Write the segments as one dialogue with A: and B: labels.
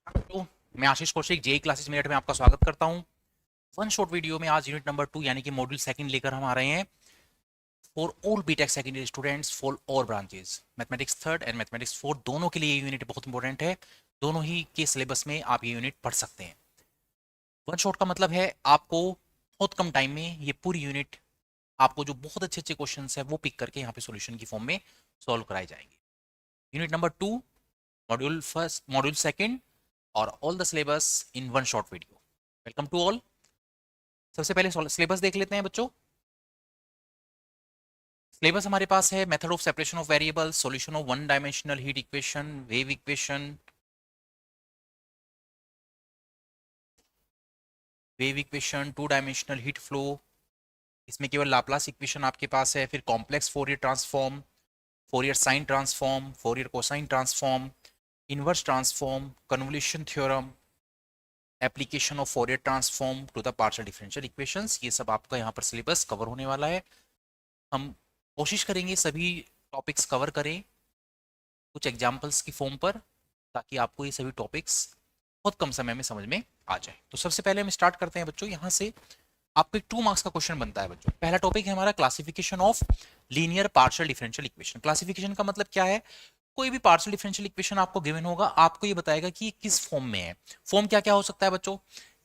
A: Hello, मैं आशीष Kaushik JEE classes Meerut में आपका स्वागत करता हूं। वन शॉट वीडियो में आज यूनिट नंबर 2 यानी कि मॉड्यूल सेकंड लेकर हम आ रहे हैं for all BTech secondary students for all branches. Mathematics third and mathematics fourth दोनों के लिए ये यूनिट बहुत इंपॉर्टेंट है। दोनों ही के सिलेबस में आप ये यूनिट पढ़ सकते हैं। वन शॉट का मतलब है आपको बहुत कम टाइम में ये पूरी यूनिट, आपको जो बहुत अच्छे अच्छे क्वेश्चन है वो पिक करके यहाँ पे सॉल्यूशन की फॉर्म में सॉल्व कराए जाएंगे। Unit number 2, module first, module second और all the syllabus in one short video. Welcome to all. सबसे पहले सिलेबस देख लेते हैं बच्चों। सिलेबस हमारे पास है method of separation of variable, solution of one dimensional heat equation, wave equation, two dimensional heat flow, इसमें केवल लाप्लास इक्वेशन आपके पास है। फिर complex Fourier transform, Fourier sine transform, Fourier cosine transform, inverse transform, convolution theorem, application of Fourier transform to the partial differential equations. ये सब आपका यहाँ पर सिलेबस कवर होने वाला है। हम कोशिश करेंगे सभी टॉपिक्स कवर करें कुछ एग्जाम्पल्स की फॉर्म पर, ताकि आपको ये सभी टॉपिक्स बहुत कम समय में समझ में आ जाए। तो सबसे पहले हम स्टार्ट करते हैं बच्चों। यहाँ से आपको एक 2 मार्क्स का क्वेश्चन बनता है बच्चों। पहला टॉपिक है हमारा classification of linear partial differential equation. Classification का मतलब क्या है? कोई भी पार्शियल डिफरेंशियल इक्वेशन आपको गिवन होगा, आपको ये बताएगा कि ये किस फॉर्म में है। फॉर्म क्या क्या हो सकता है बच्चों?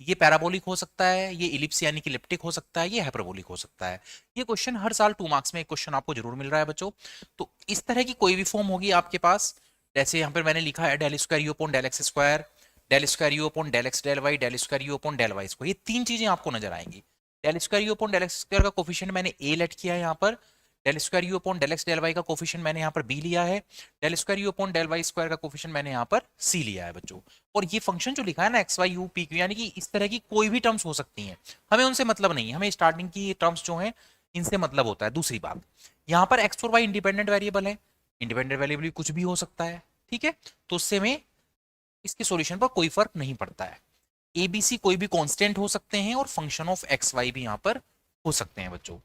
A: ये पैराबोलिक हो सकता है, ये इलिप्स यानी कि इलिप्टिक हो सकता है, ये हाइपरबोलिक हो सकता है। ये क्वेश्चन हर साल 2 मार्क्स में एक क्वेश्चन आपको जरूर मिल रहा है बच्चों। तो इस तरह की कोई भी फॉर्म होगी आपके पास, जैसे यहाँ पर मैंने लिखा है del square u upon del x square, del square u upon del x del y, del square u upon del y square. ये 3 चीजें आपको नजर आएंगी। Del square u upon del x square का कोफिशिएंट मैंने ए लेट किया है यहाँ पर। Del square u upon del x del y का कोफिशिएंट मैंने यहाँ पर बी लिया है। Del square u upon del y square का कोफिशिएंट मैंने यहाँ पर सी लिया है बच्चों। और ये फंक्शन जो लिखा है ना x y u P Q, यानी कि इस तरह की कोई भी टर्म्स हो सकती हैं, हमें उनसे मतलब नहीं है। हमें स्टार्टिंग की ये टर्म्स जो हैं इनसे मतलब होता है। दूसरी बात, यहाँ पर एक्स और वाई इंडिपेंडेंट वेरिएबल है। इंडिपेंडेंट वेरिएबल कुछ भी हो सकता है, ठीक है। तो उससे में इसके सॉल्यूशन पर कोई फर्क नहीं पड़ता है। एबीसी कोई भी कांस्टेंट हो सकते हैं और फंक्शन ऑफ एक्स वाई भी यहाँ पर हो सकते हैं बच्चों।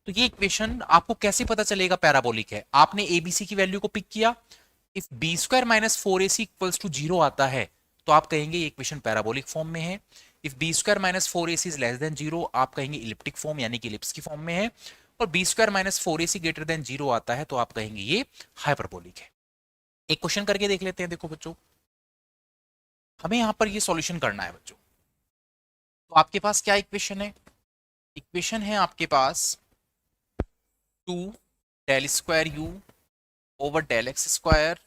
A: तो ये इक्वेशन आपको कैसे पता चलेगा पैराबोलिक है? आपने एबीसी की वैल्यू को पिक किया, if B square minus four A C equals to zero आता है तो आप कहेंगे ये इक्वेशन पैराबोलिक फॉर्म में है। If B square minus four A C is less than zero, आप कहेंगे इलिप्टिक फॉर्म यानी कि इलिप्स की फॉर्म में है। और B square minus four A C greater than zero आता है तो आप कहेंगे ये हाइपरबोलिक है। एक क्वेश्चन करके देख लेते हैं। देखो बच्चों, हमें यहाँ पर ये सॉल्यूशन करना है बच्चों। तो आपके पास क्या इक्वेशन है? इक्वेशन है आपके पास 2 del square u over del x square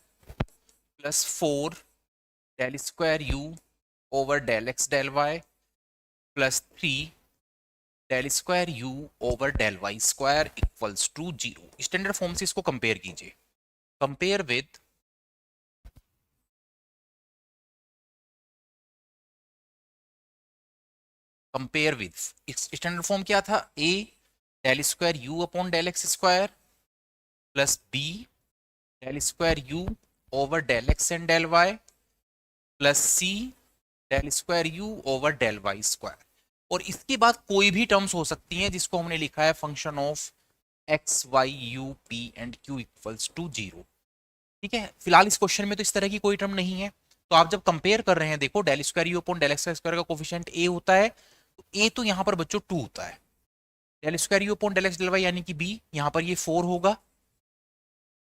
A: plus 4 del square u over del x del y plus 3 del square u over del y square equals to zero. Standard form से इसको compare कीजिए। Compare with standard form क्या था? A del square u upon del x square plus B del square u over del x and del y plus C del square u over del y square. और इसके बाद कोई भी terms हो सकती हैं जिसको हमने लिखा है function of x y u p and q equals to zero. ठीक है, फिलहाल इस क्वेश्चन में तो इस तरह की कोई टर्म नहीं है। तो आप जब कंपेयर कर रहे हैं, देखो del square u upon del x square का कोफिशिएंट ए होता है, तो ए तो यहाँ पर बच्चों 2 होता है। Del square u upon del x del y यानी कि बी, यहाँ पर ये 4 होगा।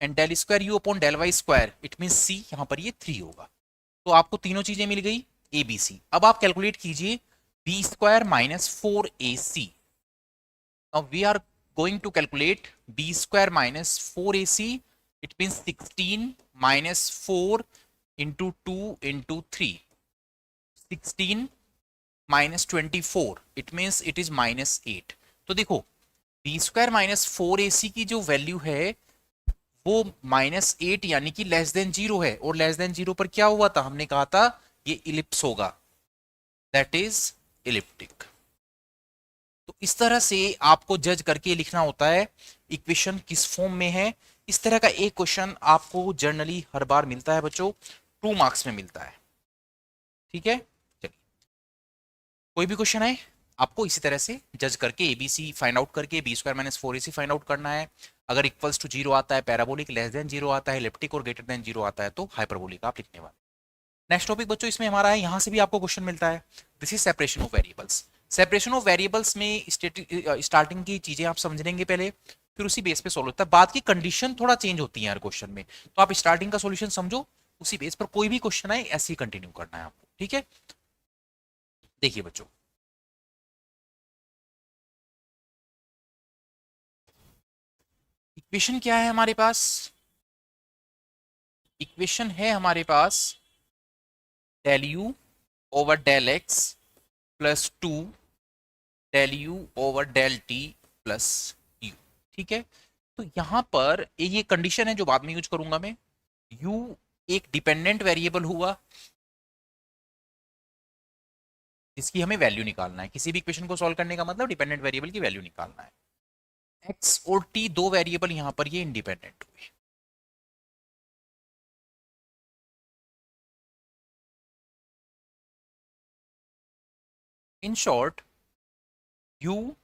A: And del square u upon del y square it mean C, यहाँ पर ये 3 होगा। तो आपको तीनों चीजें मिल गई ए बी सी। अब आप कैलकुलेट कीजिए B square minus four A C. Now we are going to calculate B square minus four A C, it mean 16 minus 4 into 2 into 3, 16 minus 24, it means it is minus 8। तो देखो B square minus four A C की जो value है वो minus 8 यानी कि less than zero है। और लेस देन जीरो पर क्या हुआ था? हमने कहा था ये इलिप्स होगा, दैट इज इलिप्टिक। तो इस तरह से आपको जज करके लिखना होता है इक्वेशन किस फॉर्म में है। इस तरह का एक क्वेश्चन आपको जनरली हर बार मिलता है बच्चों, 2 मार्क्स में मिलता है। ठीक है, चलिए कोई भी क्वेश्चन है आपको इसी तरह से जज करके एबीसी फाइंड आउट करके B square minus four A C find out करना है। अगर इक्वल्स टू जीरो आता है पैराबोलिक, लेस देन जीरो आता है इलिप्टिक और ग्रेटर देन जीरो आता है तो हाइपरबोलिक आप लिखने वाले। नेक्स्ट टॉपिक बच्चों इसमें हमारा है, यहाँ से भी आपको क्वेश्चन मिलता है, this is separation of variables. Separation of variables में स्टार्टिंग की चीजें आप समझ लेंगे पहले, फिर उसी बेस पे सोल्व होता है। बाद की कंडीशन थोड़ा चेंज होती है यार क्वेश्चन में, तो आप स्टार्टिंग का सॉल्यूशन समझो, उसी बेस पर कोई भी क्वेश्चन आए ऐसे ही कंटिन्यू करना है आपको, ठीक है। देखिए बच्चों, इक्वेशन क्या है हमारे पास, इक्वेशन है हमारे पास del u over del x plus two del u over del t plus u, ठीक है। तो यहां पर ये कंडीशन है जो बाद में यूज करूंगा मैं। यू एक डिपेंडेंट वेरिएबल हुआ जिसकी हमें वैल्यू निकालना है, किसी भी इक्वेशन को सॉल्व करने का मतलब डिपेंडेंट वेरिएबल की वैल्यू निकालना है। एक्स और टी दो वेरिएबल यहां पर ये इंडिपेंडेंट हुए। In short, you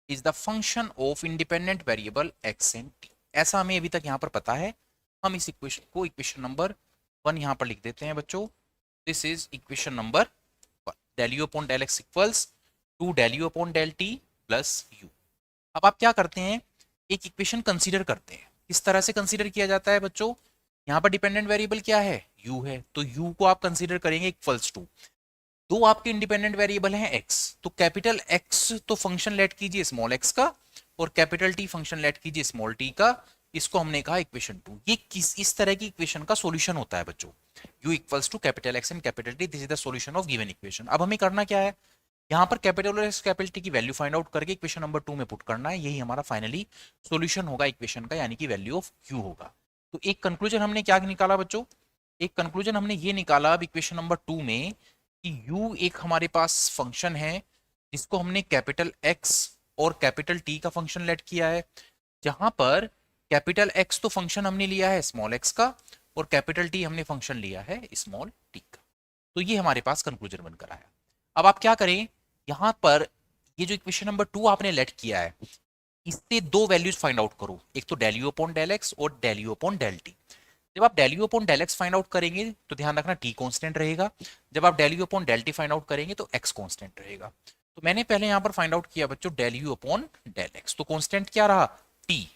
A: is the function of independent variable x and T, ऐसा हमें अभी तक यहां पर पता है। हम इस इक्वेशन को इक्वेशन नंबर 1 यहां पर लिख देते हैं बच्चों। This is equation number 1, del u upon del x equals to del u upon del t plus u. अब आप क्या करते हैं, एक इक्वेशन कंसीडर करते हैं। इस तरह से कंसीडर किया जाता है बच्चों, यहाँ पर डिपेंडेंट वेरिएबल क्या है, u है, तो u को आप कंसीडर करेंगे इक्वल्स टू, दो आपके इंडिपेंडेंट वेरिएबल हैं x, तो कैपिटल x तो फंक्शन लेट कीजिए स्मॉल x का, और कैपिटल T फंक्शन लेट कीजिए स्मॉल t का। इसको हमने कहा इक्वेशन 2। ये इस तरह की इक्वेशन का सॉल्यूशन होता है बच्चों, u equals to capital x and capital T, this is the solution of given equation. अब हमें करना क्या है, यहाँ पर कैपिटल एक्स कैपिटल टी की वैल्यू फाइंड आउट करके इक्वेशन नंबर 2 में पुट करना है, यही हमारा फाइनली सॉल्यूशन होगा इक्वेशन का, यानी कि वैल्यू ऑफ यू होगा। तो एक कंक्लूजन हमने क्या निकाला बच्चों, एक कंक्लूजन हमने ये निकाला अब इक्वेशन नंबर 2 में कि u एक हमारे पास फंक्शन है जिसको हमने कैपिटल एक्स और कैपिटल टी का फंक्शन लेट किया है, जहां पर कैपिटल एक्स तो फंक्शन हमने लिया है स्मॉल एक्स का, और कैपिटल टी हमने फंक्शन लिया है स्मॉल टी का। तो ये हमारे पास कंक्लूजन बनकर आया। अब आप क्या करें, यहां पर ये जो इक्वेशन नंबर 2 आपने लेट किया है, इससे दो वैल्यूज फाइंड आउट करो, एक तो del u upon del x और del u upon del t. जब आप del u upon del x find out करेंगे तो ध्यान रखना टी कांस्टेंट रहेगा, जब आप del u upon del t find out करेंगे तो एक्स कांस्टेंट रहेगा। तो मैंने पहले यहां पर फाइंड आउट किया बच्चों del u upon del x, तो कांस्टेंट क्या रहा टी,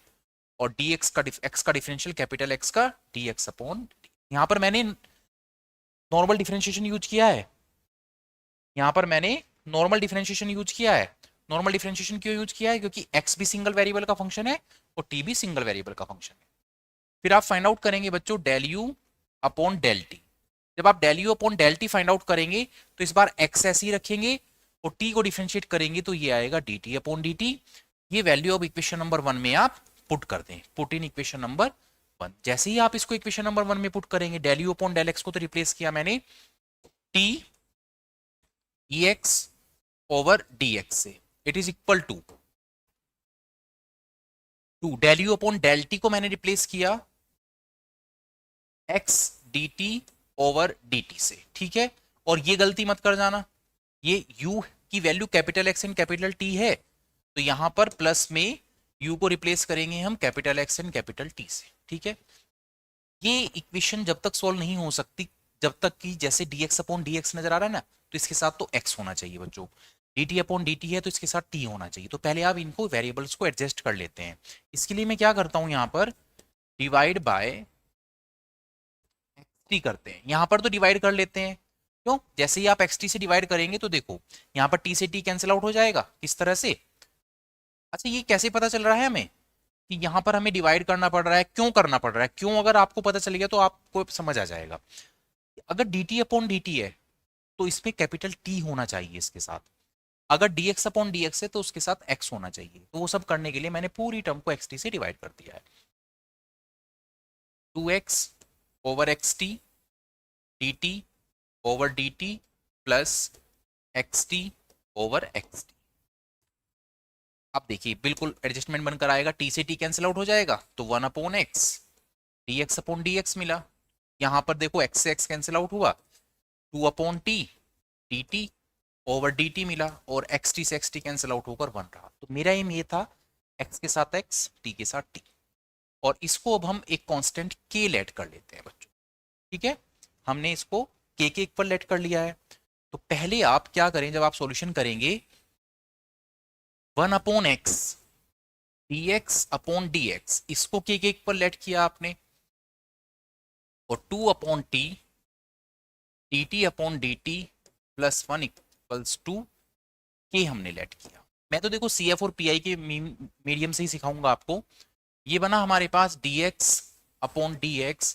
A: और डी एक्स का एक्स का डिफरेंशियल कैपिटल एक्स का डी एक्स अपॉन टी। यहां पर मैंने नॉर्मल डिफरेंशिएशन यूज किया है, यहां पर मैंने नॉर्मल डिफरेंशिएशन यूज किया है। नॉर्मल डिफरेंशिएशन क्यों यूज किया है, क्योंकि x भी सिंगल वेरिएबल का फंक्शन है और t भी सिंगल वेरिएबल का फंक्शन है। फिर आप फाइंड आउट करेंगे बच्चों del u upon del t. जब आप del u upon del t find out करेंगे तो इस बार x ऐसे ही रखेंगे और t को डिफरेंशिएट करेंगे तो ये आएगा dt अपॉन dt। ये वैल्यू अब इक्वेशन नंबर 1 में आप पुट कर दें, पुट इन इक्वेशन नंबर 1। जैसे ही आप इसको इक्वेशन नंबर 1 में पुट करेंगे, del u upon del x को तो रिप्लेस किया मैंने t dx ओवर dx से, it is equal to del u upon del t को मैंने रिप्लेस किया x dt ओवर dt से, ठीक है। और ये गलती मत कर जाना, ये u की value capital x and capital t है, तो यहां पर प्लस में u को रिप्लेस करेंगे हम capital x and capital t से, ठीक है। ये इक्वेशन जब तक सॉल्व नहीं हो सकती जब तक कि जैसे dx अपॉन dx नजर आ रहा है ना, तो इसके साथ तो x होना चाहिए बच्चों, dt अपॉन dt है तो इसके साथ t होना चाहिए। तो पहले आप इनको वेरिएबल्स को एडजस्ट कर लेते हैं। इसके लिए मैं क्या करता हूं, यहां पर डिवाइड बाय xt करते हैं, यहां पर तो डिवाइड कर लेते हैं, क्यों, जैसे ही आप xt से डिवाइड करेंगे तो देखो यहां पर t से t कैंसिल आउट हो जाएगा, किस तरह से। अच्छा ये कैसे पता चल रहा है हमें कि यहां पर हमें डिवाइड करना पड़ रहा है, क्यों करना पड़ रहा है, क्यों, अगर आपको पता चल गया तो आपको समझ आ जाएगा। अगर dt अपॉन dt है तो इसमें कैपिटल T होना चाहिए इसके साथ, अगर dx अपॉन dx है तो उसके साथ x होना चाहिए। तो वो सब करने के लिए मैंने पूरी टर्म को xt से डिवाइड कर दिया है, 2x over xt dt over dt plus xt over xt। अब देखिए बिल्कुल एडजस्टमेंट बनकर आएगा, t से t कैंसिल आउट हो जाएगा तो 1 upon x, dx upon dx मिला। यहां पर देखो x से x कैंसिल आउट हुआ, 2 upon t dt over dt मिला, और xt से xt कैंसिल आउट होकर 1 रहा। तो मेरा एम ये था x के साथ x, t के साथ t, और इसको अब हम एक कांस्टेंट k लेट कर लेते हैं बच्चों, ठीक है। हमने इसको के इक्वल लेट कर लिया है। तो पहले आप क्या करें, जब आप सॉल्यूशन करेंगे 1/x dx अपॉन dx, इसको के इक्वल लेट किया आपने, और 2/t dt upon dt plus 1 equals to k हमने लेट किया। मैं तो देखो सी एफ और पी आई के मीडियम से ही सिखाऊंगा आपको। ये बना हमारे पास dx upon dx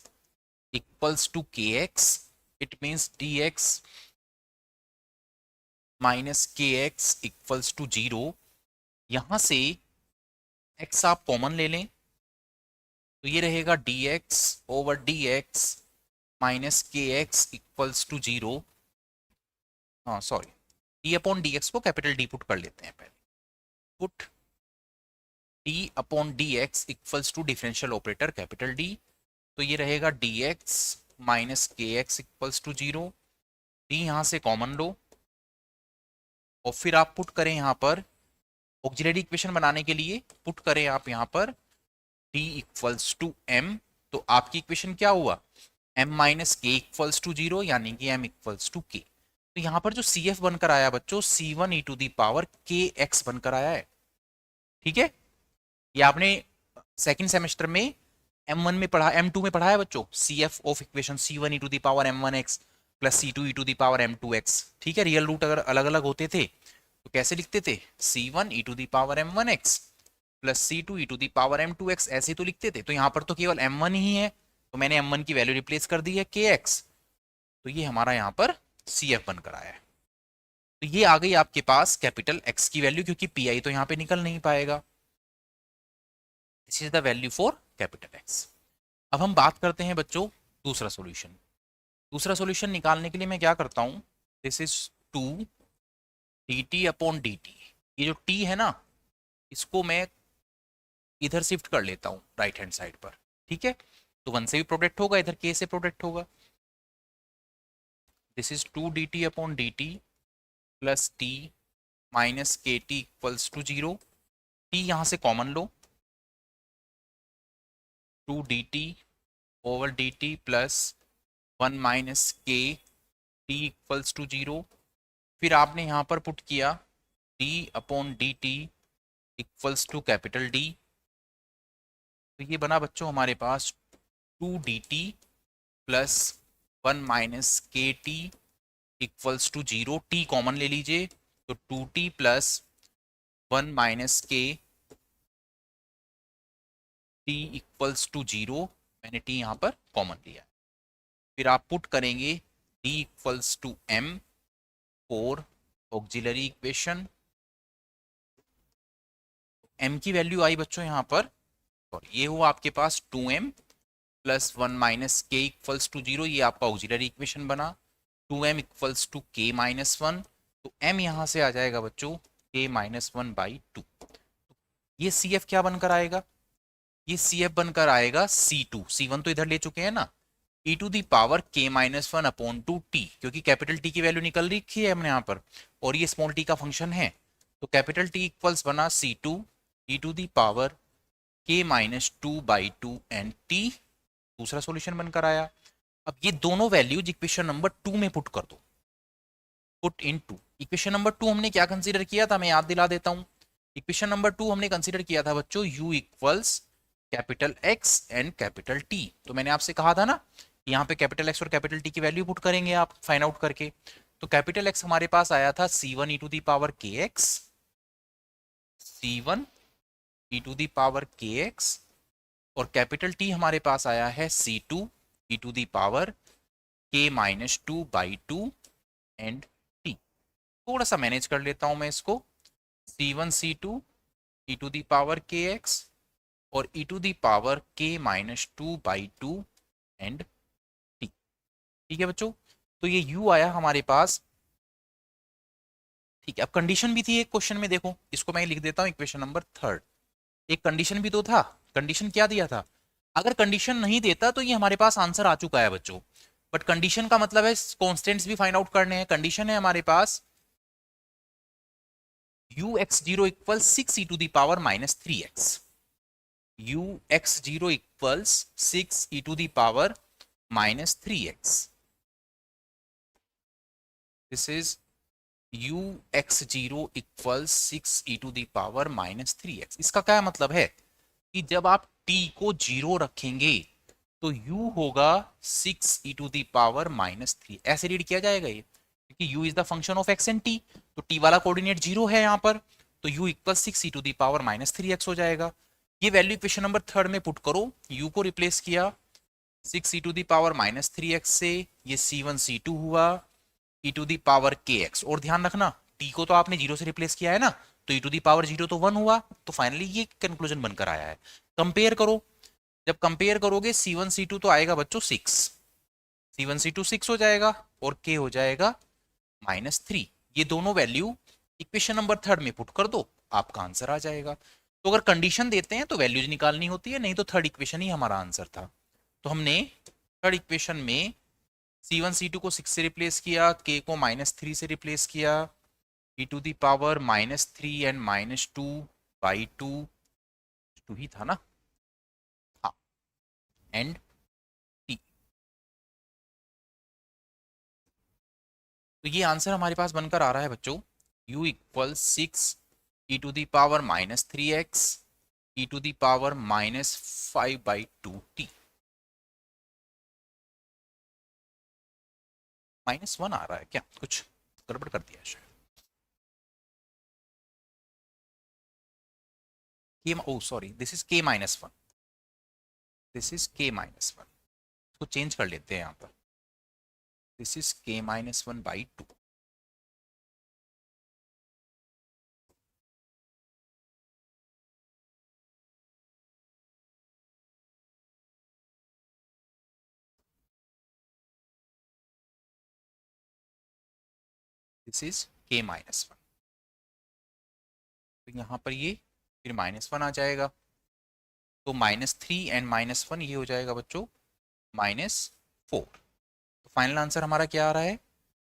A: equals to k x, it means dx minus k x equals to 0। यहां से x आप कॉमन ले लें तो ये रहेगा dx over dx minus k x equals to 0। हाँ sorry, d upon d x को कैपिटल D पुट कर लेते हैं पहले। Put d upon d x equals to differential operator capital D, तो ये रहेगा dx minus k x equals to 0। d यहाँ से कॉमन लो और फिर आप पुट करें यहाँ पर ऑक्सिलरी इक्वेशन बनाने के लिए, पुट करें आप यहाँ पर d इक्वल्स टू m। तो आपकी इक्वेशन क्या हुआ, m minus k equals to 0, यानी कि m इक्वल्स टू k। तो यहाँ पर जो CF बनकर आया बच्चों, C1 e to the power kx बनकर आया है। ठीक है, ये आपने सेकंड सेमेस्टर में M1 में पढ़ा, M2 में पढ़ा है बच्चों, CF of equation C1 e to the power m1x plus C2 e to the power m2x। ठीक है, रियल रूट अगर अलग अलग होते थे तो कैसे लिखते थे, C1 e to the power m1x plus C2 e to the power m2x, ऐसे तो लिखते थे। तो यहाँ पर तो केवल m1 ही है, तो मैंने m1 की वैल्यू रिप्लेस कर दी है kx, तो ये हमारा यहाँ पर CF बनकर आया है। तो ये आ गई आपके पास कैपिटल X की वैल्यू, क्योंकि PI तो यहाँ पे निकल नहीं पाएगा। This is the value for capital X। अब हम बात करते हैं बच्चों दूसरा सॉल्यूशन। दूसरा सॉल्यूशन निकालने के लिए मैं क्या करता हूँ, this is 2 dt upon dt। ये जो t है ना, इसको मैं इधर शिफ्ट कर लेता हूँ राइट हैंड साइड पर। ठीक है, तो 1 से भी प्रोडक्ट होगा, इधर k से प्रोडक्ट होगा। This is 2 dt upon dt plus t minus k t equals to 0। t यहाँ से कॉमन लो, 2 dt over dt plus 1 minus k t equals to 0। फिर आपने यहाँ पर पुट किया d upon dt equals to capital D। तो ये बना बच्चों हमारे पास 2 dt plus 1 minus k t equals to 0। t common ले लीजिए, तो 2t प्लस 1 माइनस के t इक्वल्स टू 0। मैंने t यहाँ पर कॉमन लिया। फिर आप पुट करेंगे d equals to m for auxiliary equation. m की वैल्यू आई बच्चों यहाँ पर, और ये हुआ आपके पास 2m plus 1 minus k equals to 0। ये आपका ऑक्सिलरी इक्वेशन बना। 2m equals to k minus 1, तो m यहाँ से आ जाएगा बच्चों k माइनस 1 बाई 2। ये CF क्या बनकर आएगा, ये CF बनकर आएगा C2। C1 तो इधर ले चुके हैं ना, e to the power k minus 1 upon 2t, क्योंकि कैपिटल T की वैल्यू निकल रखी है हमने यहाँ पर, और ये स्मॉल t का फंक्शन है। तो कैपिटल T इक्वल्स बना C2 e to the power k minus 2 by 2 and t। दूसरा सॉल्यूशन बनकर आया। अब ये दोनों वैल्यूज इक्वेशन नंबर 2 में पुट कर दो, पुट इन 2। इक्वेशन नंबर 2 हमने क्या कंसीडर किया था, मैं याद दिला देता हूं। इक्वेशन नंबर 2 हमने कंसीडर किया था बच्चों u equals capital X and capital T। तो मैंने आपसे कहा था ना, यहाँ पे कैपिटल X और कैपिटल T की वैल्यू पुट करेंगे आप फाइंड आउट करके। तो कैपिटल X हमारे पास आया था C1 e to the power kx, C1 e to the power kx, और कैपिटल T हमारे पास आया है C2 e to the power k minus 2 by 2 and t। थोड़ा सा मैनेज कर लेता हूं मैं इसको, C1 C2 e to the power kx और e to the power k minus 2 by 2 and t। ठीक है बच्चों, तो ये u आया हमारे पास। ठीक है, अब कंडीशन भी थी एक क्वेश्चन में, देखो इसको मैं लिख देता हूं इक्वेशन नंबर 3। एक कंडीशन भी तो था। कंडीशन क्या दिया था, अगर कंडीशन नहीं देता तो ये हमारे पास आंसर आ चुका है बच्चों, बट कंडीशन का मतलब है कॉन्स्टेंट्स भी फाइंड आउट करने हैं। कंडीशन है हमारे पास ux0 equal 6 e to the power minus 3x, ux0 equals 6 e to the power minus 3x। This is u x zero equal 6 e⁻³ इसका क्या मतलब है कि जब आप t को जीरो रखेंगे तो u होगा 6 e⁻³ ऐसे रीड किया जाएगा ये, क्योंकि u is the function of x and t, तो t वाला कोऑर्डिनेट जीरो है यहाँ पर, तो u इक्वल 6 e⁻³ हो जाएगा। ये वैल्यू इक्वेशन नंबर 3 में पुट करो, u को रिप्लेस किया 6 e⁻³ से, ये c1 c2 हुआ e⁻kx, और ध्यान रखना t को तो आपने जीरो से रिप्लेस किया है ना, तो e⁻0 तो 1 हुआ, तो फाइनली ये कंक्लूजन बनकर आया है। कंपेयर करो, जब कंपेयर करोगे c1 c2 तो आएगा बच्चों 6, c1 c2 6 हो जाएगा और k हो जाएगा -3। ये दोनों वैल्यू इक्वेशन नंबर 3 में पुट कर दो, आपका आंसर आ जाएगा। तो अगर कंडीशन देते हैं तो वैल्यूज निकालनी होती है, नहीं तो थर्ड इक्वेशन ही हमारा आंसर था। तो हमने थर्ड इक्वेशन में c1 c2 को 6 से रिप्लेस किया, k को -3 से रिप्लेस किया, e⁻³ एंड -2/2 ही था ना, हाँ, एंड t। तो ये आंसर हमारे पास बनकर आ रहा है बच्चों, u इक्वल 6 e⁻³ e⁻⁵/2t। -1 आ रहा है क्या, कुछ गड़बड़ कर दिया शायद। Oh sorry, this is k-1, this is k-1, इसको चेंज कर लेते हैं यहाँ पर, this is k-1/2। This is k-1, तो यहाँ पर ये फिर -1 आ जाएगा, तो -3 एंड -1 ये हो जाएगा बच्चों -4। तो फाइनल आंसर हमारा क्या आ रहा है,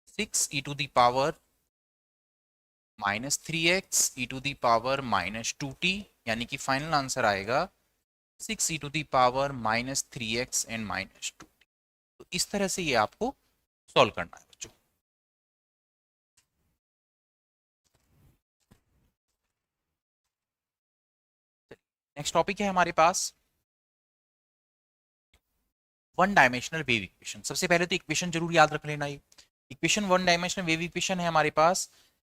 A: 6e⁻-3x e⁻-2t, यानी कि फाइनल आंसर आएगा 6e⁻-3x एंड -2t। तो इस तरह से ये आपको सॉल्व करना है बच्चों। नेक्स्ट टॉपिक है हमारे पास वन डायमेंशनल वेव इक्वेशन। सबसे पहले तो इक्वेशन जरूर याद रख लेना, ये equation one dimensional wave equation है हमारे पास।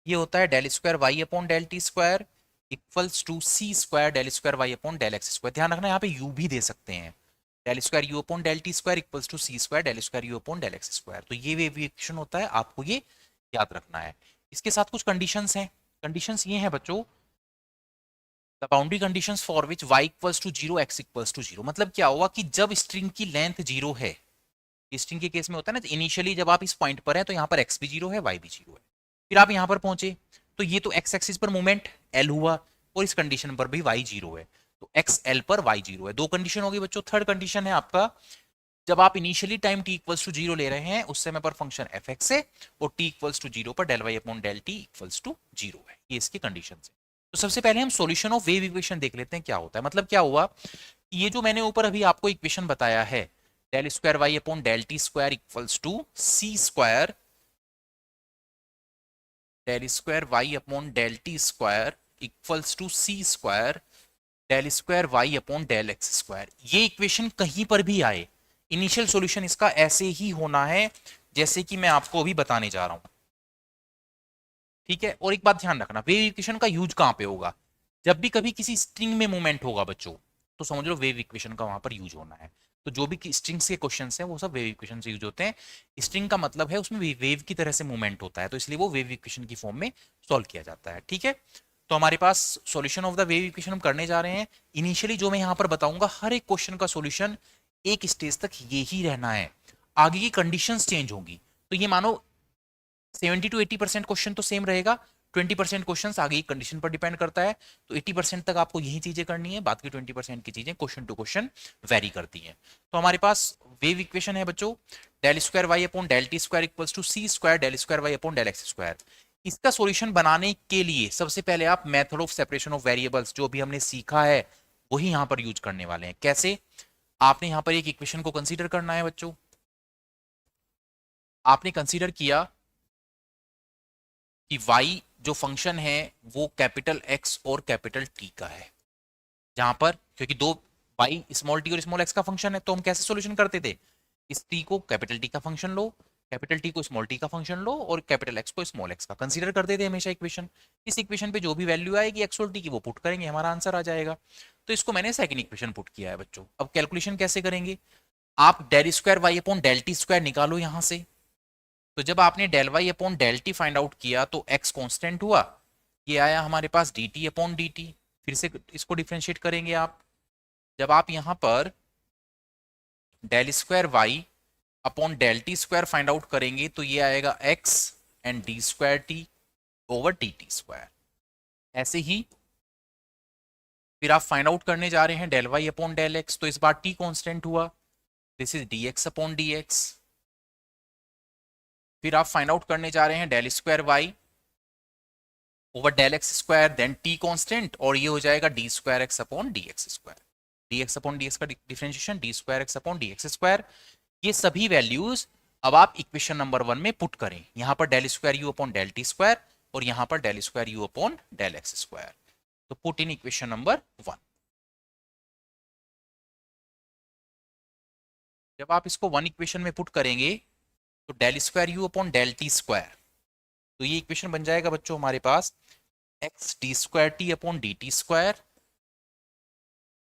A: ये होता है del square y upon del t square equals to C square del square y upon del x square. ध्यान रखना यहाँ पे यू भी दे सकते हैं, del square u upon del t square equals to C square del square u upon del x square. तो ये वेव इक्वेशन होता है, आपको ये याद रखना है। इसके साथ कुछ कंडीशंस हैं, कंडीशंस ये हैं बच्चों, the boundary conditions for which y equals to 0 x equals to 0। मतलब क्या होगा कि जब स्ट्रिंग की लेंथ 0 है, स्ट्रिंग के केस में होता है ना, इनिशियली जब आप इस पॉइंट पर हैं तो यहाँ पर x भी 0 है y भी 0 है, फिर आप यहाँ पर पहुंचे तो ये तो x एक्सिस पर मूवमेंट l हुआ और इस कंडीशन पर भी y 0 है, तो x l पर y 0 है। दो कंडीशन होगी बच्चों। थर्ड कंडीशन है आपका, जब आप initially time t equals to 0 ले रहे हैं उस समय पर फंक्शन f(x) है और t इक्वल्स टू 0 पर del y upon del t equals to 0 है। ये इसकी कंडीशन है। तो सबसे पहले हम सॉल्यूशन ऑफ वेव इक्वेशन देख लेते हैं क्या होता है। मतलब क्या हुआ, ये जो मैंने ऊपर अभी आपको इक्वेशन बताया है, del square y upon del t square equals to C square del square y upon del t square equals to C square del square y upon del x square. ये इक्वेशन कहीं पर भी आए, initial solution इसका ऐसे ही होना है जैसे कि मैं आपको अभी बताने जा रहा हूं, ठीक है। और एक बात ध्यान रखना, वेव इक्वेशन का यूज कहां पे होगा, जब भी कभी किसी स्ट्रिंग में मूवमेंट होगा बच्चों, तो समझ लो वेव इक्वेशन का वहां पर यूज होना है। तो जो भी स्ट्रिंग्स के क्वेश्चंस हैं वो सब वेव इक्वेशन से यूज होते हैं। स्ट्रिंग का मतलब है उसमें वेव की तरह से मूवमेंट होता है, तो इसलिए वो वेव इक्वेशन की फॉर्म में सॉल्व किया जाता है, ठीक है। तो हमारे पास solution of the wave equation हम करने जा रहे हैं। इनिशियली जो मैं यहाँ पर बताऊंगा, हर एक क्वेश्चन का सॉल्यूशन एक स्टेज तक ये ही रहना है, आगे की कंडीशंस चेंज होंगी। तो ये मानो 70 to 80% क्वेश्चन तो सेम रहेगा, 20% क्वेश्चन आगे की कंडीशन पर डिपेंड करता है। तो 80% तक आपको यही चीजें करनी है, बाकी 20% की चीजें क्वेश्चन टू क्वेश्चन वेरी करती हैं। तो हमारे पास वेव इक्वेशन है बच्चों, del square y upon del t square equals to C square del square y upon del x square. इसका सॉल्यूशन बनाने के लिए सबसे पहले आप method of separation of variables जो भी हमने सीखा है वही यहां पर यूज करने वाले हैं। कैसे, आपने यहां पर एक इक्वेशन को कंसीडर करना है बच्चों, आपने कंसीडर किया कि y जो फंक्शन है वो कैपिटल X और कैपिटल T का है, जहां पर क्योंकि दो y स्मॉल t और स्मॉल x का फंक्शन है, तो हम कैसे सॉल्यूशन करते थे, इस t को कैपिटल T का फंक्शन लो, कैपिटल T को स्मॉल t का फंक्शन लो और कैपिटल X को स्मॉल x का कंसीडर करते थे हमेशा इक्वेशन। इस इक्वेशन पे जो भी वैल्यू आएगी x और t की वो पुट करेंगे, हमारा आंसर आ जाएगा। तो इसको मैंने सेकंड इक्वेशन पुट किया है बच्चों। अब कैलकुलेशन कैसे करेंगे, आप del square y upon del t square निकालो यहां से। तो जब आपने del y upon del t find out किया तो x कांस्टेंट हुआ, ये आया हमारे पास d t upon d t. फिर से इसको डिफ्रेंशिएट करेंगे आप, जब आप यहां पर del square y upon del t square find out करेंगे तो ये आएगा x and d square t over d t square. ऐसे ही फिर आप फाइंड आउट करने जा रहे हैं del y upon del x, तो इस बार t कांस्टेंट हुआ, this is d x upon d x. फिर आप फाइंड आउट करने जा रहे हैं del square y over del x square, then t constant, और ये हो जाएगा d square x upon d x square. D x upon d x का differentiation d square x upon d x square. ये सभी वैल्यूज अब आप equation number 1 में पुट करें, यहां पर del square u upon del t square और यहां पर del square u upon del x square. तो पुट इन इक्वेशन नंबर 1। जब आप इसको 1 इक्वेशन में पुट करेंगे तो del square u upon del t square, तो ये इक्वेशन बन जाएगा बच्चों हमारे पास x d square T upon d t square.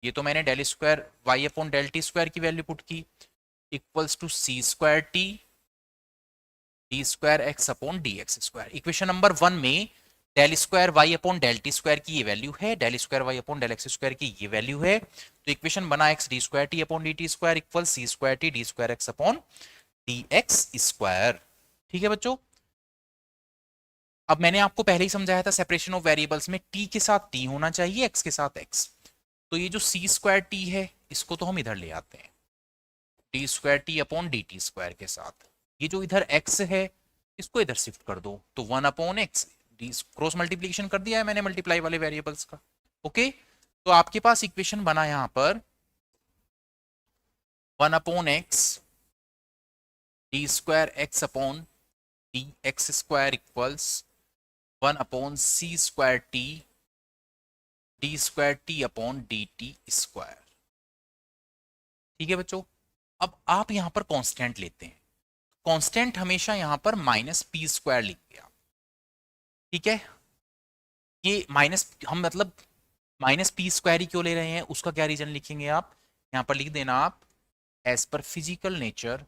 A: ये तो मैंने del square y upon del t square की वैल्यू पुट की, equals to C square T d square x upon d x square. Equation number 1 में del square y upon del t square की ये value है, del square y upon del x square की ये value है। तो equation बना X d square T upon d t square equal c square T d square x upon d x square. ठीक है बच्चों। अब मैंने आपको पहले ही समझाया था सेपरेशन ऑफ वेरिएबल्स में t के साथ t होना चाहिए, x के साथ x। तो ये जो सी स्क्वायर टी है इसको तो हम इधर ले आते हैं d square T upon d t square के साथ। ये जो इधर x है इसको इधर शिफ्ट कर दो, तो 1 upon x, D cross multiplication कर दिया है मैंने मल्टीप्लाई वाले वेरिएबल्स का। ओके, तो आपके पास इक्वेशन बना यहां पर 1 upon x d square x upon d x square equals 1 upon c square T d square T upon d t square. ठीक है बच्चों। अब आप यहां पर कांस्टेंट लेते हैं, कांस्टेंट हमेशा यहां पर माइनस पी स्क्वायर लिखते हैं आप। ठीक है, ये माइनस हम मतलब माइनस पी स्क्वायर ही क्यों ले रहे हैं उसका क्या रीजन लिखेंगे आप, यहां पर लिख देना आप as per physical nature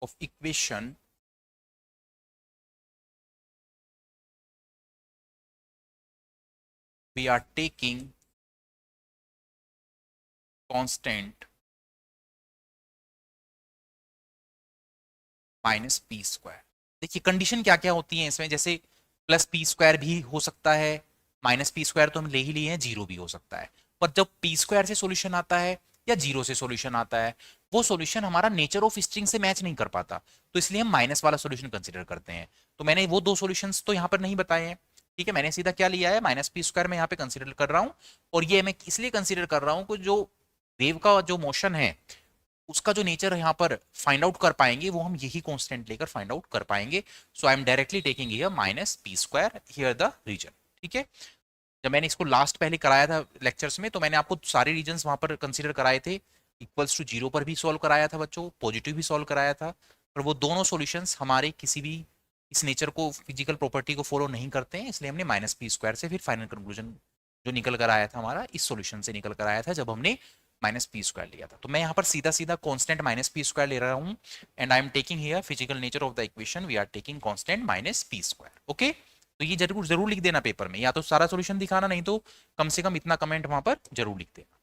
A: of equation we are taking constant minus p square. देखिए कंडीशन क्या क्या होती है इसमें, जैसे प्लस पी स्क्वायर भी हो सकता है, माइनस पी स्क्वायर तो हम ले ही लिए हैं, जीरो भी हो सकता है। पर जब पी स्क्वायर से सॉल्यूशन आता है या जीरो से सॉल्यूशन आता है वो सॉल्यूशन हमारा नेचर ऑफ स्ट्रिंग से मैच नहीं कर पाता, तो इसलिए हम माइनस वाला सॉल्यूशन कंसीडर करते हैं। तो मैंने वो दो सॉल्यूशंस तो यहाँ पर नहीं बताए हैं। ठीक है, मैंने सीधा क्या लिया है, माइनस पी स्क्वायर में यहाँ पे कंसीडर कर रहा हूँ। और ये मैं इसलिए कंसीडर कर रहा हूँ कि जो वेव का जो मोशन है उसका जो नेचर यहाँ पर फाइंड आउट कर पाएंगे वो हम यही कांस्टेंट लेकर फाइंड आउट कर पाएंगे। So I am directly taking here minus p square here the reason. ठीक है, जब मैंने इसको लास्ट पहले कराया था लेक्चर्स में तो मैंने आपको सारे रीजन्स वहां पर कंसीडर कराए थे, इक्वल्स टू जीरो पर भी सॉल्व कराया था बच्चों, पॉजिटिव भी सॉल्व कराया था। पर वो दोनों सॉल्यूशंस हमारे किसी भी इस नेचर को फिजिकल प्रॉपर्टी को फॉलो नहीं करते हैं, इसलिए हमने माइनस पी स्क्वायर से फिर फाइनल कंक्लूजन जो निकल कर आया था हमारा इस सॉल्यूशन से निकल कर आया था जब हमने माइनस पी स्क्वायर लिया था। तो मैं यहाँ पर सीधा सीधा कांस्टेंट माइनस पी स्क्वायर ले रहा हूँ and I am taking here physical nature of the equation we are taking constant minus p square. Okay, तो ये जरूर जरूर लिख देना पेपर में, या तो सारा सॉल्यूशन दिखाना नहीं तो कम से कम इतना कमेंट वहां पर जरूर लिख देना।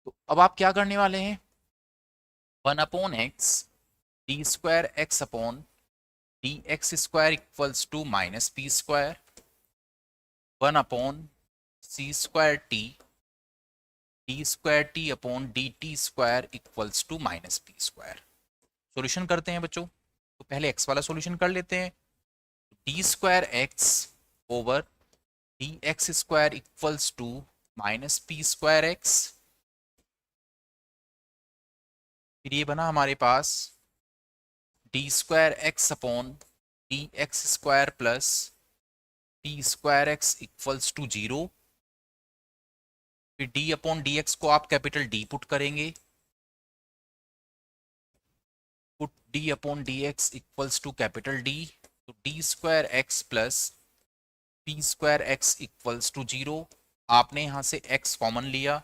A: तो अब आप क्या करने वाले हैं, 1 upon x d square x upon d x square equals to minus p square, 1 upon c square T d square T upon d t square equals to minus p square. Solution करते हैं बच्चों, तो पहले x वाला solution कर लेते हैं। D square x over d x square equals to minus p square x. फिर ये बना हमारे पास d square x upon d x square plus t square x equals to 0। फिर डी अपॉन डी एक्स को आप कैपिटल डी पुट करेंगे, put d upon d x equals to capital d, तो d square x plus p square x equals to 0। आपने यहां से x common लिया,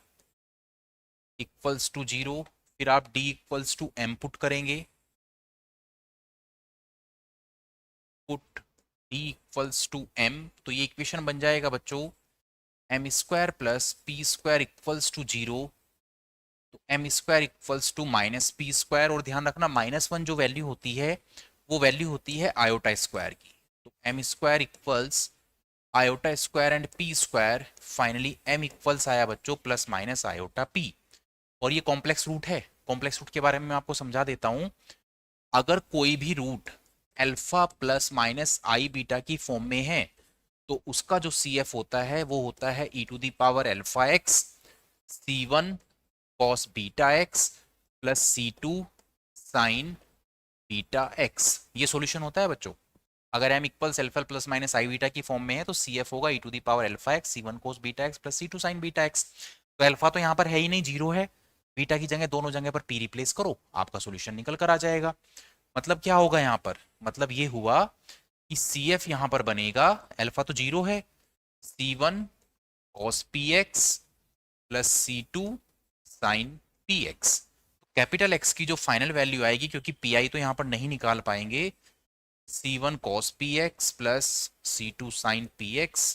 A: equals to 0। फिर आप d equals to m put करेंगे, put d equals to m, तो ये इक्वेशन बन जाएगा बच्चों m square plus p square equals to 0, तो m square equals to minus p square. और ध्यान रखना -1 जो वैल्यू होती है वो वैल्यू होती है आयोटा स्क्वायर की, तो m square equals iota square and p square. Finally m equals आया बच्चों प्लस माइनस आयोटा p। और ये कॉम्प्लेक्स रूट है। कॉम्प्लेक्स रूट के बारे में मैं आपको समझा देता हूं। अगर कोई भी root alpha plus minus i beta की फॉर्म में है तो उसका जो सी एफ होता है वो होता है e to the power alpha x c one cos beta x plus c two sine beta x. ये सॉल्यूशन होता है बच्चों। अगर m equals alpha plus minus i beta की फॉर्म में है तो सी एफ होगा e to the power alpha x c one cos beta x plus c two sine beta x. तो अल्फा तो यहाँ पर है ही नहीं, जीरो है। बीटा की जगह दोनों जगह पर पी रिप्लेस करो, आपका सॉल्यूशन निकल कर आ जाएगा। मतलब क्या होगा यहाँ पर, मतलब ये हुआ कि सी एफ यहाँ पर बनेगा, अल्फा तो जीरो है, c one cos p x plus c two sine p x. Capital x की जो फाइनल वैल्यू आएगी, क्योंकि पी आई तो यहाँ पर नहीं निकाल पाएंगे, c one cos p x plus c two sine p x.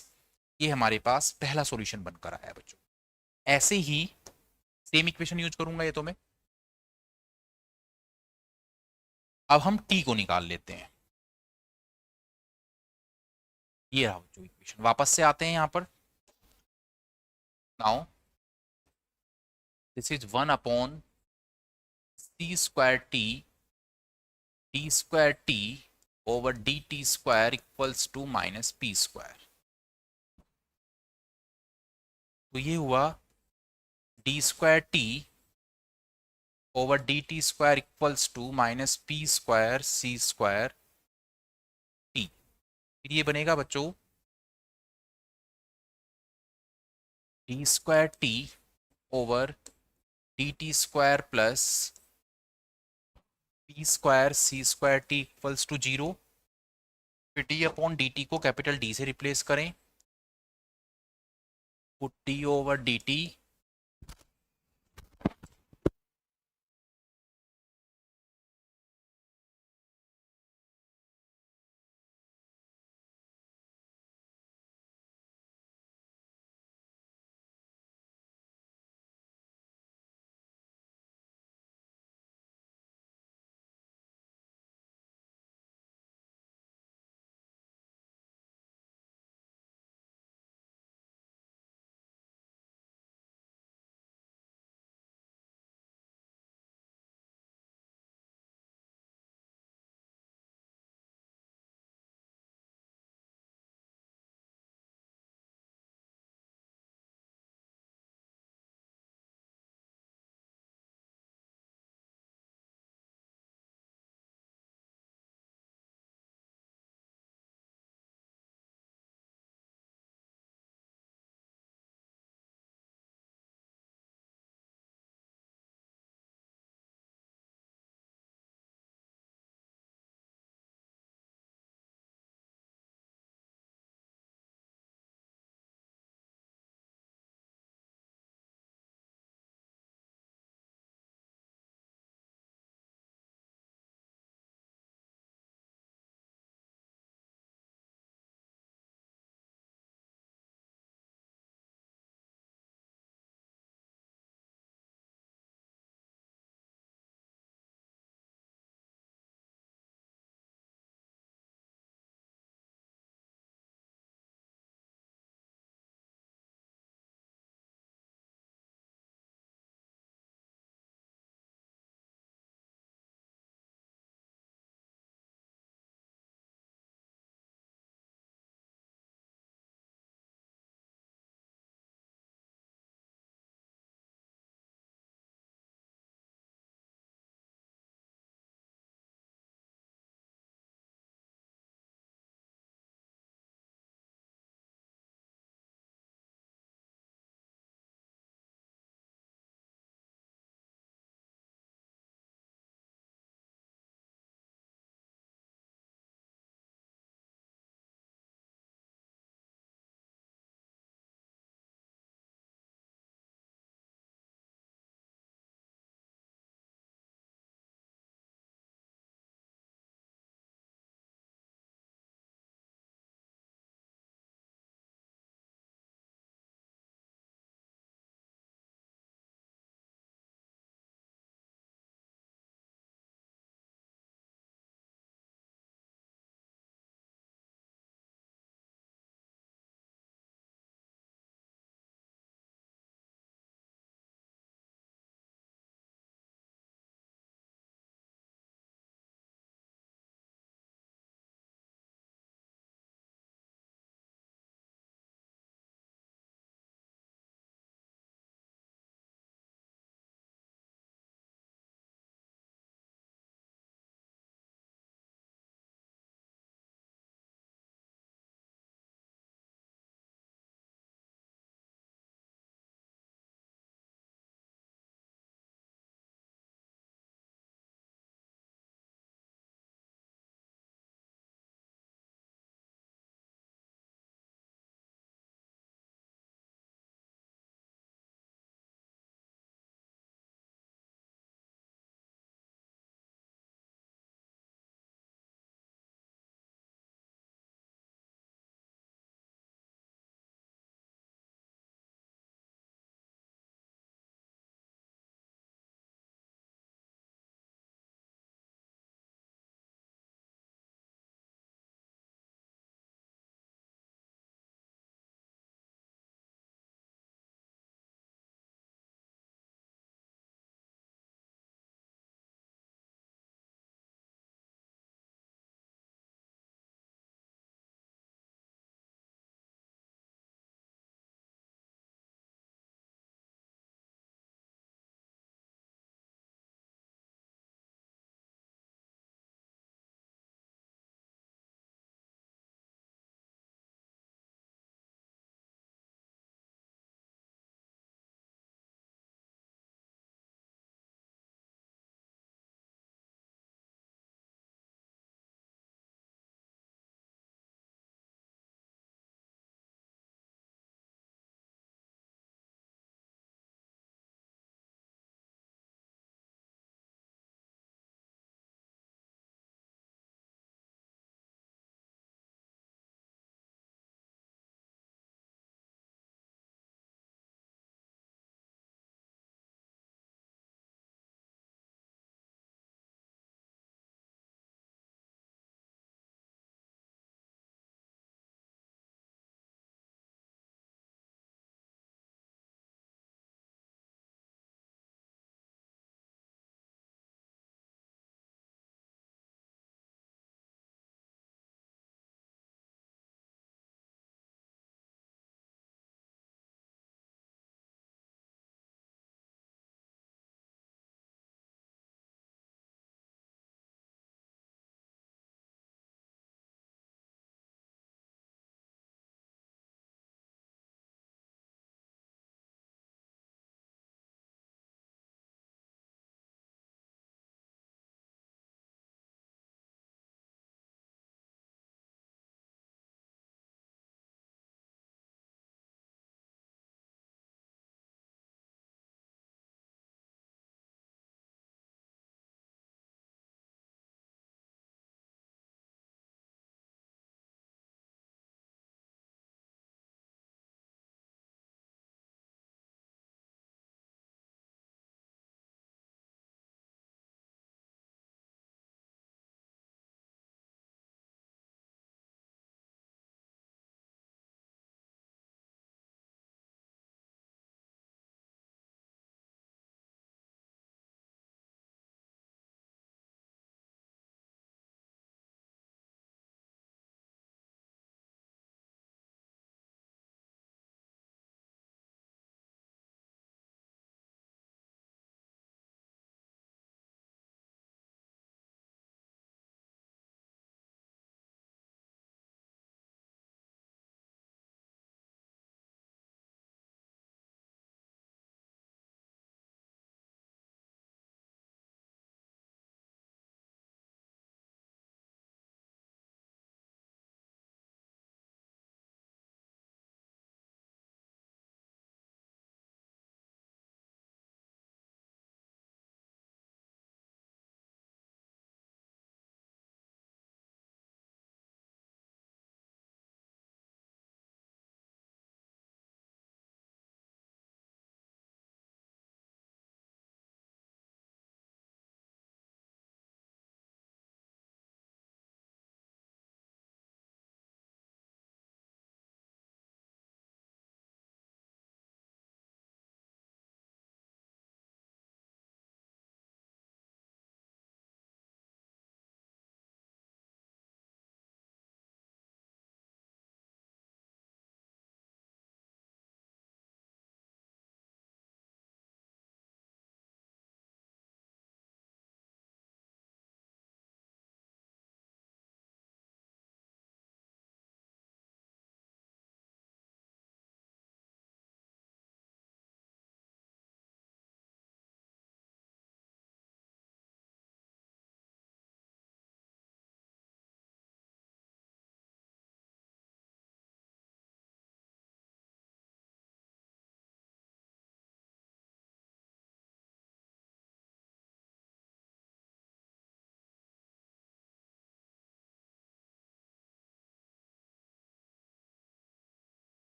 A: ये हमारे पास पहला सॉल्यूशन बनकर आया बच्चों। ऐसे ही सेम इक्वेशन यूज करूंगा ये तो मैं। अब हम टी को निकाल लेते हैं। ये रहा बच्चों इक्वेशन। वापस से आते हैं यहाँ पर। Now this is 1 upon c square T d square t over d t square equals to minus p square. तो ये हुआ d square t over d t square equals to minus p square c square t. फिर ये बनेगा बच्चों d square t over d t square plus p square c square t equals to 0। फिर d upon d t को capital D से replace करें, put D over d T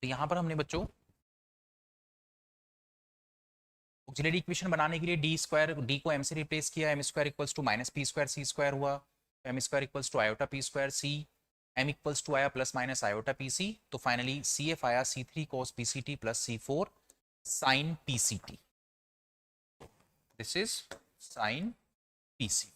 A: तो यहाँ पर हमने बच्चों ऑक्सिलरी इक्वेशन बनाने के लिए डी स्क्वायर, डी को एम से रिप्लेस किया, m square equals to minus p square c square हुआ, m square equals to iota p square c, m equals to आया plus minus iota p c, तो finally c f आया c three cos p c t plus c four sine p c t. This is sine p c t.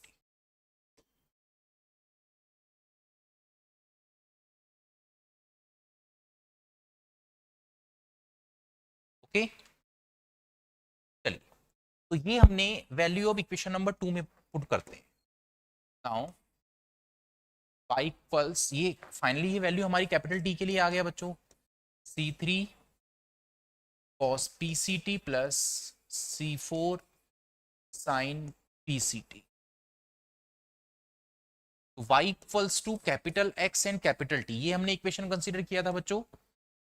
A: Okay, चलिए, तो ये हमने value of equation number 2 में put करते हैं. Now y equals, ये finally ये वैल्यू हमारी कैपिटल टी के लिए आ गया बच्चों, c three cos p c t plus c four sine p c t. y equals to capital x and capital T, ये हमने इक्वेशन कंसीडर किया था बच्चों.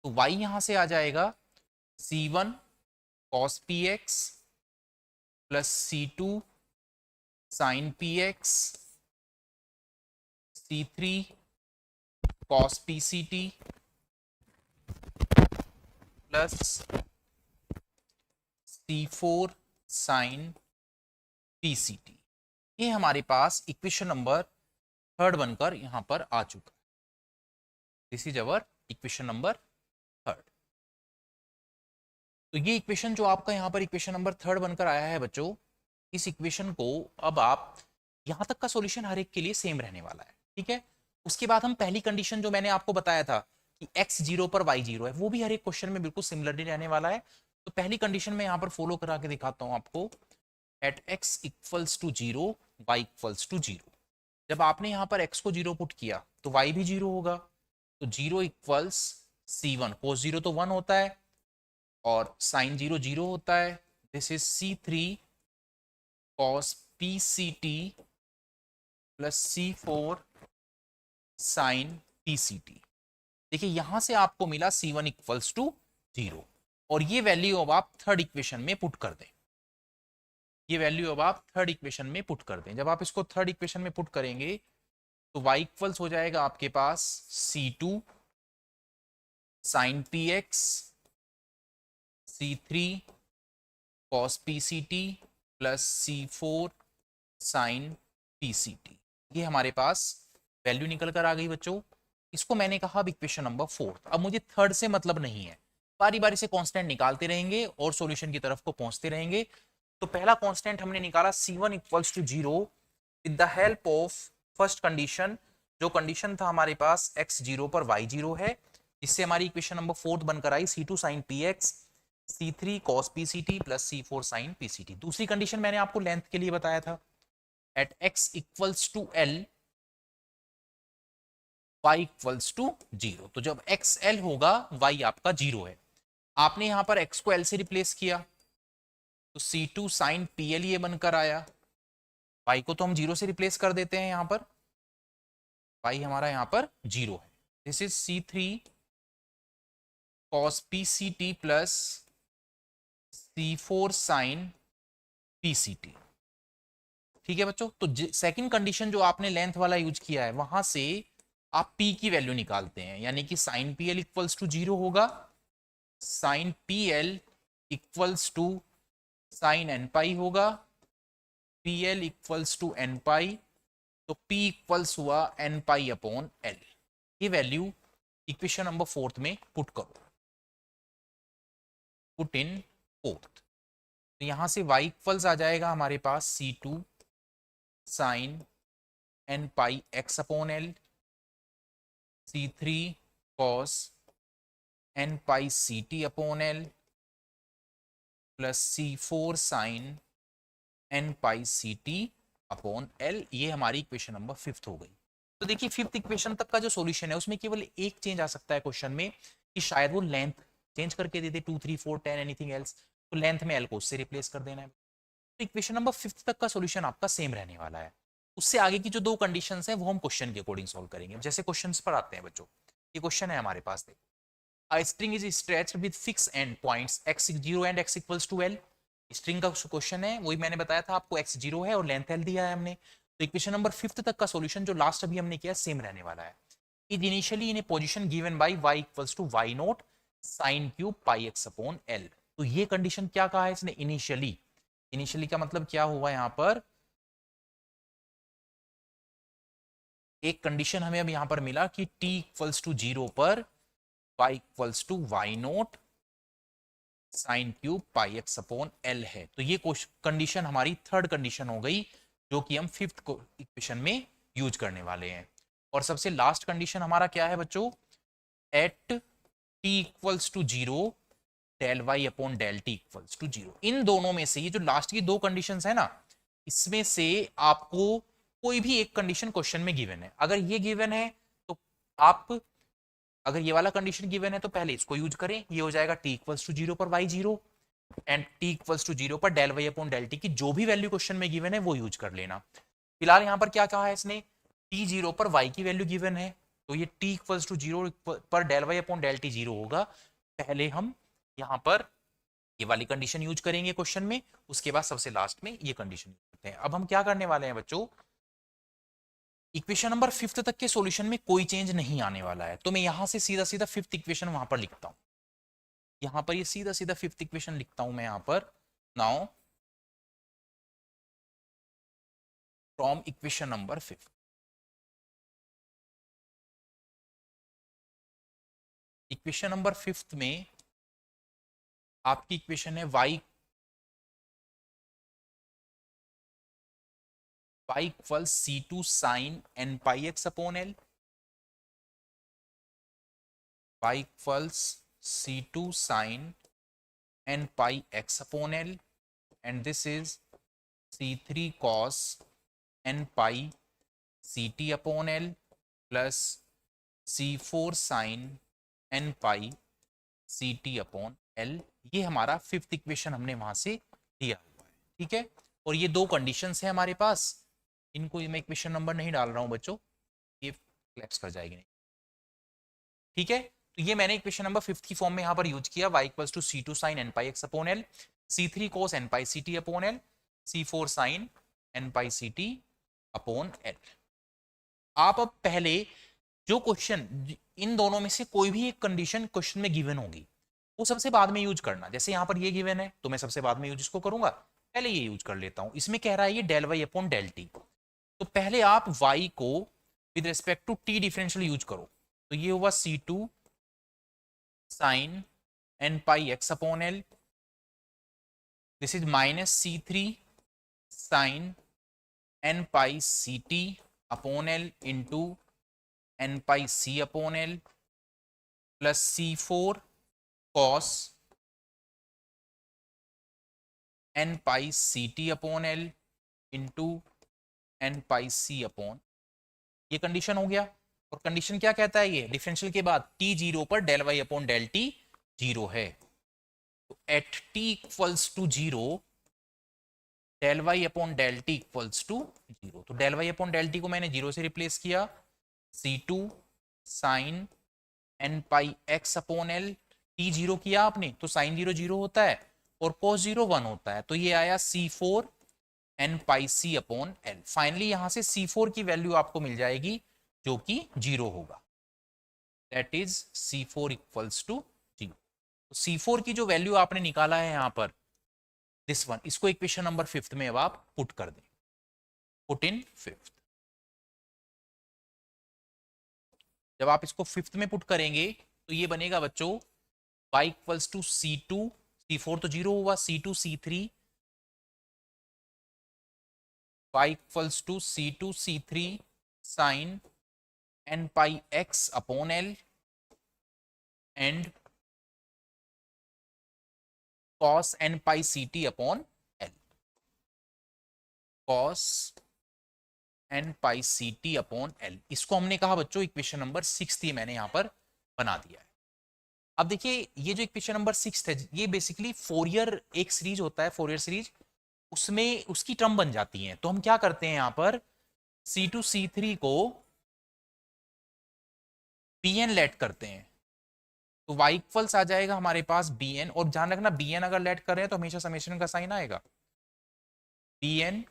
A: तो y यहां से आ जाएगा c1 cos px plus c2 sin px, c3 cos pct plus c4 sin pct. ये हमारे पास इक्वेशन नंबर 3 बनकर यहां पर आ चुका है. This is our equation number 3. तो ये इक्वेशन जो आपका यहाँ पर इक्वेशन नंबर 3 बनकर आया है बच्चों, इस इक्वेशन को अब आप यहाँ तक का सॉल्यूशन हर एक के लिए सेम रहने वाला है. ठीक है, उसके बाद हम पहली कंडीशन जो मैंने आपको बताया था कि x 0 पर y 0 है, वो भी हर एक क्वेश्चन में बिल्कुल सिमिलरली रहने वाला है. तो पहली कंडीशन में यहाँ पर फॉलो करा के दिखाता हूँ आपको. At x equals to 0 y equals to 0. जब आपने यहाँ पर x को 0 पुट किया तो y भी 0 होगा. तो 0 इक्वल्स c1, cos 0 तो 1 होता है और साइन 0 0 होता है. This is c3 cos pct plus c4 sine pct. देखिए यहां से आपको मिला c1 इक्वल्स टू 0, और ये वैल्यू अब आप थर्ड इक्वेशन में पुट कर दें. ये वैल्यू अब आप थर्ड इक्वेशन में पुट कर दें. जब आप इसको थर्ड इक्वेशन में पुट करेंगे तो y इक्वल्स हो जाएगा आपके पास c2 sine px, c3 cos pct plus c4 sine pct. ये हमारे पास वैल्यू निकल कर आ गई बच्चों. इसको मैंने कहा अब इक्वेशन नंबर 4. अब मुझे थर्ड से मतलब नहीं है, बारी बारी से कांस्टेंट निकालते रहेंगे और सॉल्यूशन की तरफ को पहुंचते रहेंगे. तो पहला कांस्टेंट हमने निकाला c1 equals to 0 with the help of first condition. जो कंडीशन था हमारे पास x 0 पर y 0 है, इससे हमारी इक्वेशन नंबर 4 बनकर आई c2 sin px, c3 cos pct plus c4 sin pct. दूसरी कंडीशन मैंने आपको लेंथ के लिए बताया था, at x equals to l y equals to 0. तो जब x l होगा y आपका 0 है. आपने यहां पर x को l से रिप्लेस किया तो c2 sin pl ये बनकर आया. y को तो हम 0 से रिप्लेस कर देते हैं, यहां पर y हमारा यहां पर 0 है. This is c3 cos pct plus c4 sin pct. ठीक है बच्चों, तो सेकंड कंडीशन जो आपने लेंथ वाला यूज किया है, वहां से आप p की वैल्यू निकालते हैं, यानी कि sin pl इक्वल्स टू 0 होगा. sin pl equals to sin n pi होगा, pl equals to n pi, तो p इक्वल्स हुआ n पाई अपॉन l. ये वैल्यू इक्वेशन नंबर 4 में पुट करो, पुट इन 4. तो यहां से y इक्वल्स आ जाएगा हमारे पास c2 sine n pi x upon l, c3 cos n pi ct upon l plus c4 sine n pi ct upon l. ये हमारी इक्वेशन नंबर 5 हो गई. तो देखिए 5th इक्वेशन तक का जो सॉल्यूशन है उसमें केवल एक चेंज आ सकता है क्वेश्चन में, कि शायद वो लेंथ चेंज करके दे दे 2 3 4 10 एनीथिंग एल्स, तो लेंथ में l को उससे रिप्लेस कर देना है. तो इक्वेशन नंबर 5th तक का सॉल्यूशन आपका सेम रहने वाला है. उससे आगे की जो दो कंडीशंस हैं वो हम क्वेश्चन के अकॉर्डिंग सॉल्व करेंगे. जैसे क्वेश्चंस पर आते हैं बच्चों, ये क्वेश्चन है हमारे पास, देखो. A string is stretched with fixed end points x 0 and x equals to l. String का क्वेश्चन है, वही मैंने बताया था आपको, x 0 है और लेंथ l दिया है हमने. तो इक्वेशन नंबर 5th तक का सॉल्यूशन जो लास्ट अभी हमने किया सेम रहने वाला है. Is initially in a position given by y equals to y naught sine cube pi x upon l. तो ये कंडीशन क्या कहा है इसने, इनिशियली। इनिशियली का मतलब क्या हुआ यहां पर, एक कंडीशन हमें अब यहां पर मिला कि t इक्वल्स टू 0 पर y equals to y naught sine cube pi x upon l है। तो ये कंडीशन हमारी थर्ड कंडीशन हो गई, जो कि हम फिफ्थ इक्वेशन में यूज करने वाले हैं। और सबसे लास्ट कंडीशन हमारा क्या है बच्चों, at t equals to 0 del y upon del t equals to 0। इन दोनों में से ये जो लास्ट की दो कंडीशंस है ना, इसमें से आपको कोई भी एक कंडीशन क्वेश्चन में गिवन है। अगर ये गिवन है तो आप, अगर ये वाला कंडीशन गिवन है तो पहले इसको यूज करें, ये हो जाएगा t इक्वल्स टू 0 पर y 0 and t equals to 0 पर del y upon del t की जो भी वैल्यू क्वेश्चन में गिवन है वो यूज कर लेना। फिलहाल यहां पर क्या कहा है इसने, t 0 पर y की वैल्यू गिवन है, तो ये t इक्वल्स टू 0 पर del y upon del t 0 होगा। पहले हम यहां पर ये वाली कंडीशन यूज करेंगे क्वेश्चन में, उसके बाद सबसे लास्ट में ये कंडीशन यूज करते हैं। अब हम क्या करने वाले हैं बच्चों, इक्वेशन नंबर फिफ्थ तक के सॉल्यूशन में कोई चेंज नहीं आने वाला है, तो मैं यहां से सीधा सीधा फिफ्थ इक्वेशन वहां पर लिखता हूं। यहां पर ये सीधा सीधा फिफ्थ इक्वेशन लिखता हूं मैं यहां पर। Now from equation number fifth, equation number fifth में आपकी इक्वेशन है y equal c2 sine n pi x upon l, y equals c2 sine n pi x upon l and this is c3 cos n pi ct upon l plus c4 sine n pi ct upon l। ये हमारा fifth equation हमने वहां से दिया हुआ है, ठीक है। और ये दो कंडीशंस है हमारे पास, इनको मैं इक्वेशन नंबर नहीं डाल रहा हूं बच्चों, ये फ्लैक्स कर जाएगी नहीं, ठीक है। तो ये मैंने इक्वेशन नंबर फिफ्थ की फॉर्म में यहां पर यूज किया, y equals to c2 sine n pi x upon l, c3 cos n pi ct upon l, c4 sine n pi ct upon l। आप अब पहले जो क्वेश्चन, इन दोनों में से कोई भी एक कंडीशन क्वेश्चन में गिवन होगी वो सबसे बाद में यूज करना। जैसे यहां पर ये गिवन है तो मैं सबसे बाद में यूज इसको करूंगा, पहले ये यूज कर लेता हूं। इसमें कह रहा है ये del y upon del t, तो पहले आप y को with respect to t differential use करो, तो ये हुआ c2 sine n pi x upon l, this is minus c3 sine n pi ct upon l into n pi c upon l plus c4 cos n pi ct upon l into n pi c upon, ये condition हो गया। और condition क्या कहता है, ये differential के बाद t 0 पर del y upon del t 0 है, तो at t equals to 0 del y upon del t equals to 0। तो del y upon del t को मैंने 0 से रिप्लेस किया, c2 sine n pi x upon l, t 0 किया आपने तो साइन 0 0 होता है और cos 0 1 होता है, तो ये आया c4 n pi c upon l। Finally यहां से c4 की वैल्यू आपको मिल जाएगी जो कि 0 होगा, that is c4 equals to 0। तो c4 की जो वैल्यू आपने निकाला है यहां पर, दिस वन, इसको इक्वेशन नंबर फिफ्थ में अब आप पुट कर दें, पुट इन फिफ्थ। जब आप इसको फिफ्थ में पुट करेंगे तो ये बनेगा बच्चों y equals to c2, c4 तो 0 हुआ, c2 c3, y equals to c2 c3 sine n pi x upon l and cos n pi ct upon l, cos n pi ct upon l। इसको हमने कहा बच्चों equation number six, ये मैंने यहां पर बना दिया है। अब देखिए ये जो इक्वेशन नंबर सिक्स है, ये बेसिकली फोरियर एक सीरीज होता है, फोरियर सीरीज, उसमें उसकी टर्म बन जाती है। तो हम क्या करते हैं यहां पर, C2 C3 को Bn लेट करते हैं, तो y इक्वल्स आ जाएगा हमारे पास Bn, और ध्यान रखना Bn अगर लेट कर रहे हैं तो हमेशा समेशन का साइन आएगा, Bn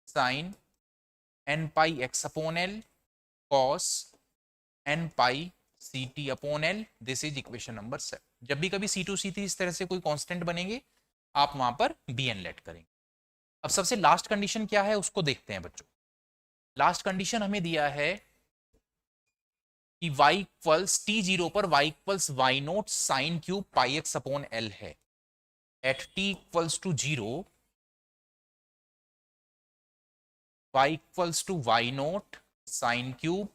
A: sine n pi x upon l cos n pi ct upon l, this is equation number 7। जब भी कभी C2 C3 इस तरह से कोई कांस्टेंट बनेंगे आप वहां पर Bn लेट करेंगे। अब सबसे लास्ट कंडीशन क्या है उसको देखते हैं बच्चों। लास्ट कंडीशन हमें दिया है कि y इक्वल्स t0 पर y equals y naught sine cube pi x upon l है। At t equals to 0 y equals to y naught sine cube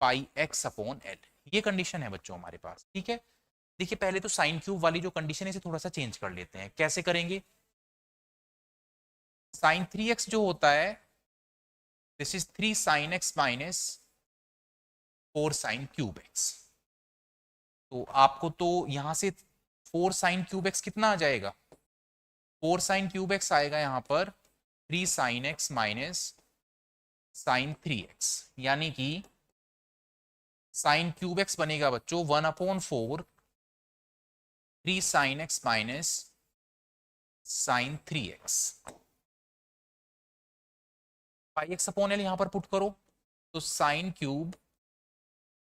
A: pi x upon l, ये कंडीशन है बच्चों हमारे पास। ठीक है, देखिए पहले तो साइन क्यूब वाली जो कंडीशन है इसे थोड़ा सा चेंज कर लेते हैं। कैसे करेंगे? साइन 3x जो होता है this is 3 sine x minus 4 sine cube x. तो आपको तो यहां से 4 साइन क्यूब एक्स कितना आ जाएगा? 4 साइन क्यूब एक्स आएगा यहां पर 3 sine x minus sine 3x, यानी कि साइन क्यूब एक्स बनेगा बच्चों 1/4 3 sine x minus sine 3x। Pi x upon l यहां पर पुट करो तो sine cube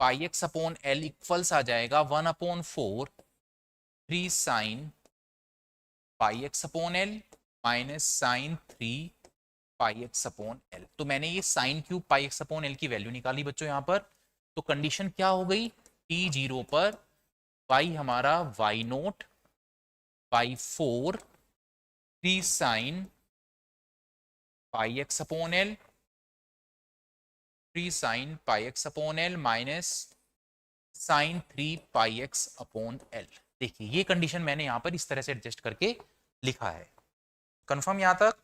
A: pi x upon l equals आ जाएगा 1/4 3 sine pi x upon l minus sine 3 pi x upon l. तो मैंने ये sine cube pi x upon l की वैल्यू निकाली बच्चों यहाँ पर। तो कंडीशन क्या हो गई? t0 पर y हमारा y naught by 4 3 sine pi x upon l 3 sine pi x upon l minus sine 3 pi x upon l. देखिए ये कंडीशन मैंने यहां पर इस तरह से एडजस्ट करके लिखा है। कंफर्म यहां तक?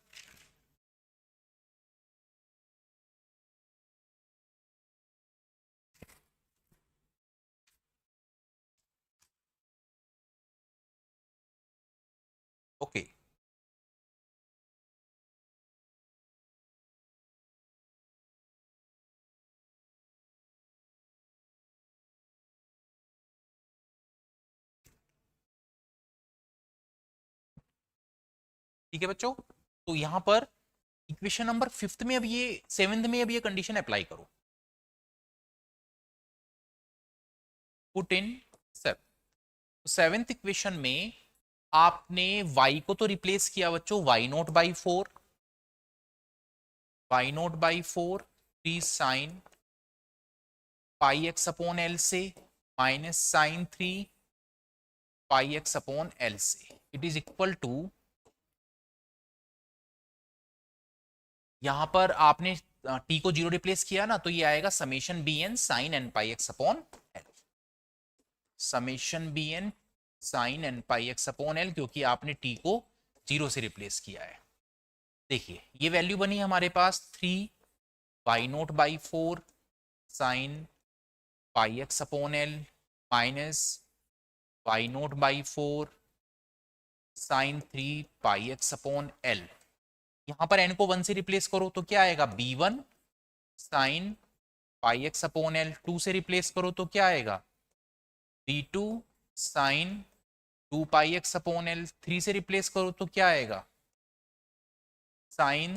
A: ओके। ठीक है बच्चों, तो यहां पर इक्वेशन नंबर 5th में अब ये 7th में अब ये कंडीशन अप्लाई करो। पुट इन 7th इक्वेशन में आपने y को तो रिप्लेस किया बच्चों y naught by 4 3 sine pi x upon l से minus sine 3 pi x upon l से। इट इज इक्वल टू, यहां पर आपने t को 0 रिप्लेस किया ना तो ये आएगा summation b n sine n pi x upon l. Summation b n sine n pi x upon l, क्योंकि आपने t को 0 से रिप्लेस किया है। देखिए ये वैल्यू बनी हमारे पास 3 y naught by 4 sine pi x upon l minus y naught by 4 sine 3 pi x upon l. यहां पर n को 1 से रिप्लेस करो तो क्या आएगा? b1 sine pi x upon L. 2 से रिप्लेस करो तो क्या आएगा? b2 साइन 2 पाई एक्स अपॉन एल। 3 से रिप्लेस करो तो क्या आएगा? Sign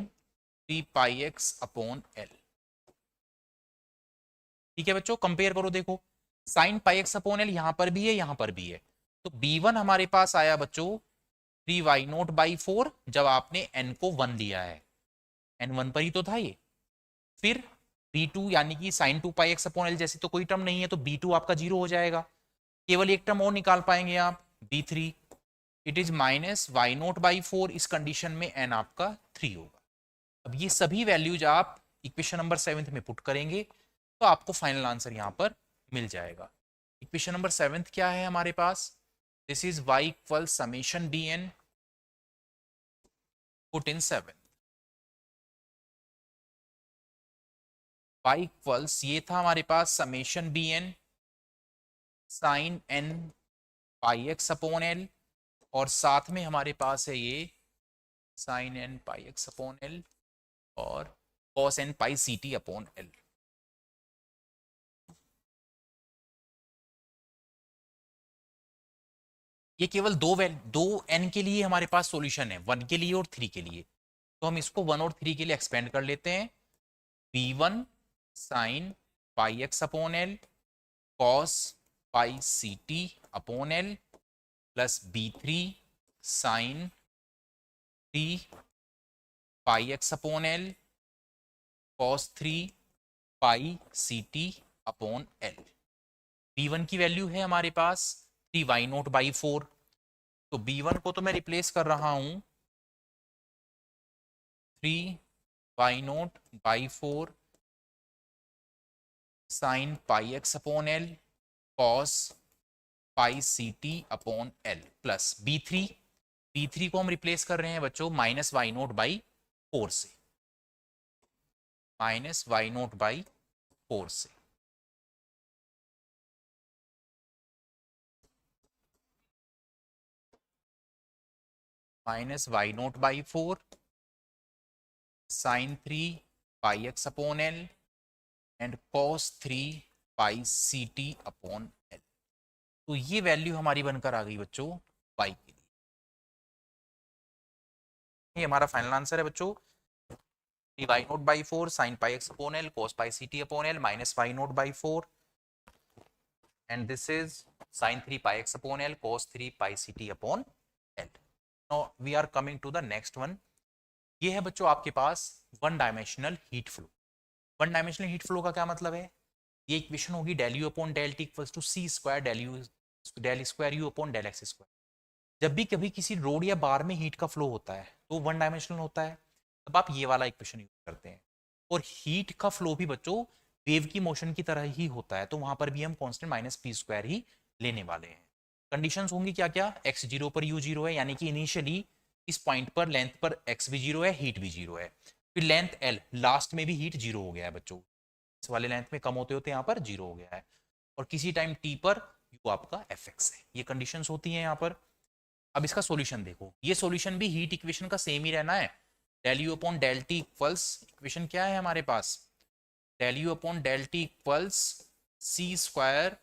A: 3 pi x upon L. ठीक है बच्चों, कंपेयर करो, देखो sign pi x upon l यहां पर भी है यहां पर भी है। तो b1 हमारे पास आया बच्चों 3 वाई नोट बाई 4 जब आपने n को 1 दिया है, n 1 पर ही तो था ये। फिर b2 यानी कि साइन 2 पाई एक्स अपॉन एल जैसी तो कोई टर्म नहीं है तो b2 आपका 0 हो जाएगा। केवल एक टर्म और निकाल पाएंगे आप b3। It is minus y naught by 4। इस कंडीशन में n आपका 3 होगा। अब ये सभी वैल्यूज आप इक्वेशन नंबर 7th में पुट करेंगे तो आपको फाइनल आंसर यहां पर मिल जाएगा। इक्वेशन नंबर 7th क्या है हमारे पास? This is y equal summation b n put in 7। y equals ये था हमारे पास summation b n sine n pi x upon l, और साथ में हमारे पास है ये sine n pi x upon l और cos n pi c t upon l. ये केवल दो n के लिए हमारे पास सॉल्यूशन है, 1 के लिए और 3 के लिए। तो हम इसको 1 और 3 के लिए एक्सपेंड कर लेते हैं। b1 sine pi x upon l cos pi c t upon l plus B3 sine 3 pi x upon l cos 3 pi c t upon l. B1 की वैल्यू है हमारे पास 3y0/4, तो B1 को तो मैं रिप्लेस कर रहा हूं 3y0/4 sine pi x upon l cos pi c t upon l plus B3 को हम रिप्लेस कर रहे हैं बच्चों -y0/4 से, -y0/4 से। -y0/4 sine 3 pi x upon l and cos 3 pi c t upon l. तो ये वैल्यू हमारी बनकर आ गई बच्चों y के लिए। ये हमारा फाइनल आंसर है बच्चों, 3y0/4 sine pi x upon l cos pi c t upon l -y0/4 and this is sin 3 pi x upon L cos 3 pi ct upon L. Now we are coming to the next one. ये है बच्चों आपके पास one dimensional heat flow. One dimensional heat flow का क्या मतलब है? ये इक्वेशन होगी del u upon del t equals to C square del square u upon del x square. जब भी कभी किसी रोड या बार में हीट का फ्लो होता है तो वन डायमेंशनल होता है, तब आप ये वाला इक्वेशन यूज करते हैं। और हीट का फ्लो भी बच्चों वेव की मोशन की तरह ही होता है, तो वहां पर भी हम कांस्टेंट -p² ही लेने वाले हैं। कंडीशंस होंगी क्या क्या? x 0 पर u 0 है, यानी कि इनिशियली इस पॉइंट पर लेंथ पर x भी 0 है, हीट भी 0 है। फिर लेंथ l, लास्ट में भी हीट 0 हो गया है बच्चों, इस वाले लेंथ में कम होते होते यहाँ पर 0 हो गया है। और किसी टाइम t पर u आपका fx है। ये कंडीशंस होती हैं यहाँ पर। अब इसका सॉल्यूशन देखो, ये सॉल्यूशन भी हीट इक्वेशन का सेम ही रहना है। Del u upon del t equals, equation क्या है हमारे पास? Del u upon del t equals c square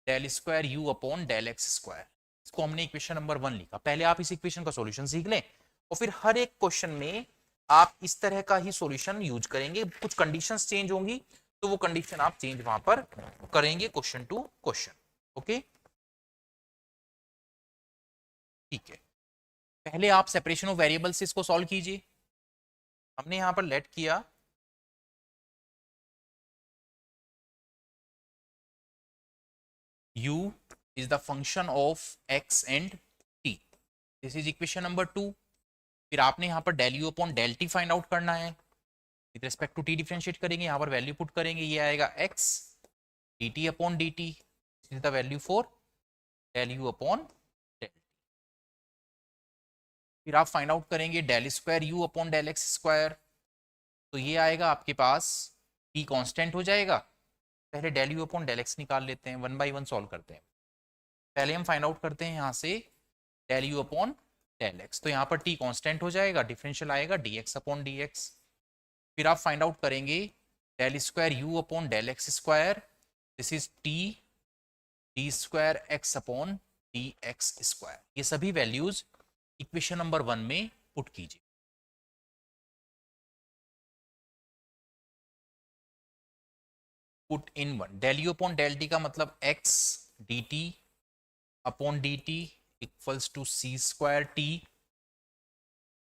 A: del square u upon del x square. इसको हमने इक्वेशन नंबर 1 लिखा। पहले आप इस इक्वेशन का सॉल्यूशन सीख लें और फिर हर एक क्वेश्चन में आप इस तरह का ही सॉल्यूशन यूज करेंगे। कुछ कंडीशंस चेंज होंगी तो वो कंडीशन आप चेंज वहां पर करेंगे क्वेश्चन टू क्वेश्चन। ओके, ठीक है। पहले आप सेपरेशन ऑफ वेरिएबल से इसको सॉल्व कीजिए। हमने यहां पर लेट किया u is the function of x and t, this is equation number 2। फिर आपने यहां पर del u upon del t find out करना है। With respect to t differentiate करेंगे, यहां पर वैल्यू पुट करेंगे, ये आएगा x d t upon d t, this is the value for del u upon del. फिर आप फाइंड आउट करेंगे del square u upon del x square, तो ये आएगा आपके पास t कांस्टेंट हो जाएगा। पहले del u upon del x निकाल लेते हैं, 1 बाई 1 सॉल्व करते हैं। पहले हम फाइंड आउट करते हैं यहाँ से del u upon del x, तो यहाँ पर t कांस्टेंट हो जाएगा, डिफरेंशियल आएगा dx अपॉन dx। फिर आप फाइंड आउट करेंगे del square u upon del x square, this is t d square x upon d x square. ये सभी वैल्यूज इक्वेशन नंबर 1 में पुट कीजिए। Put in 1, del u upon del t का मतलब x d t upon d t equals to C square T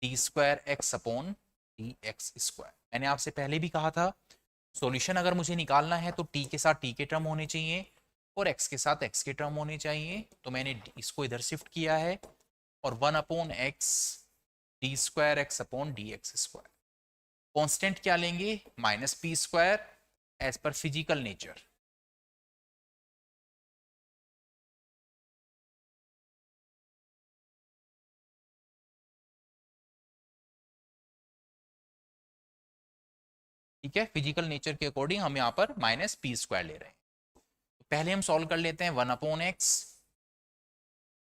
A: d square x upon d x square. मैंने आपसे पहले भी कहा था सॉल्यूशन अगर मुझे निकालना है तो t के साथ t के टर्म होने चाहिए और x के साथ x के टर्म होने चाहिए, तो मैंने इसको इधर शिफ्ट किया है और 1 upon x d square x upon d x square. Constant क्या लेंगे? -p² as per physical nature. ठीक है, फिजिकल नेचर के अकॉर्डिंग हम यहाँ पर -p² ले रहे हैं। तो पहले हम सॉल्व कर लेते हैं 1 upon x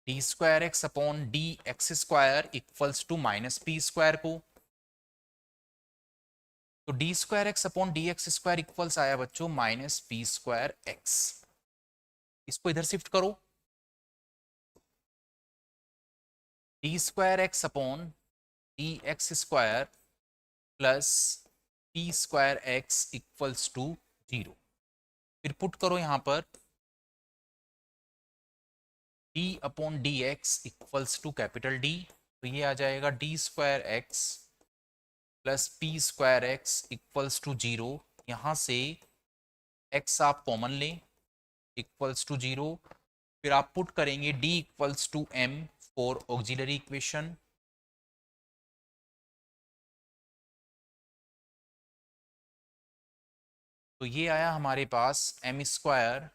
A: d square x upon d x square equals to -p² को, तो d square x upon d x square equals आया बच्चों -p² एक्स। इसको इधर शिफ्ट करो, d square x upon d x square plus p² x equals to 0। फिर put करो यहां पर d upon d x equals to capital d, तो ये आ जाएगा d square x plus p square x equals to zero. यहाँ से एक्स आप कॉमन लें, इक्वल्स टू जीरो। फिर आप पुट करेंगे d equals to m for auxiliary equation. तो ये आया हमारे पास m square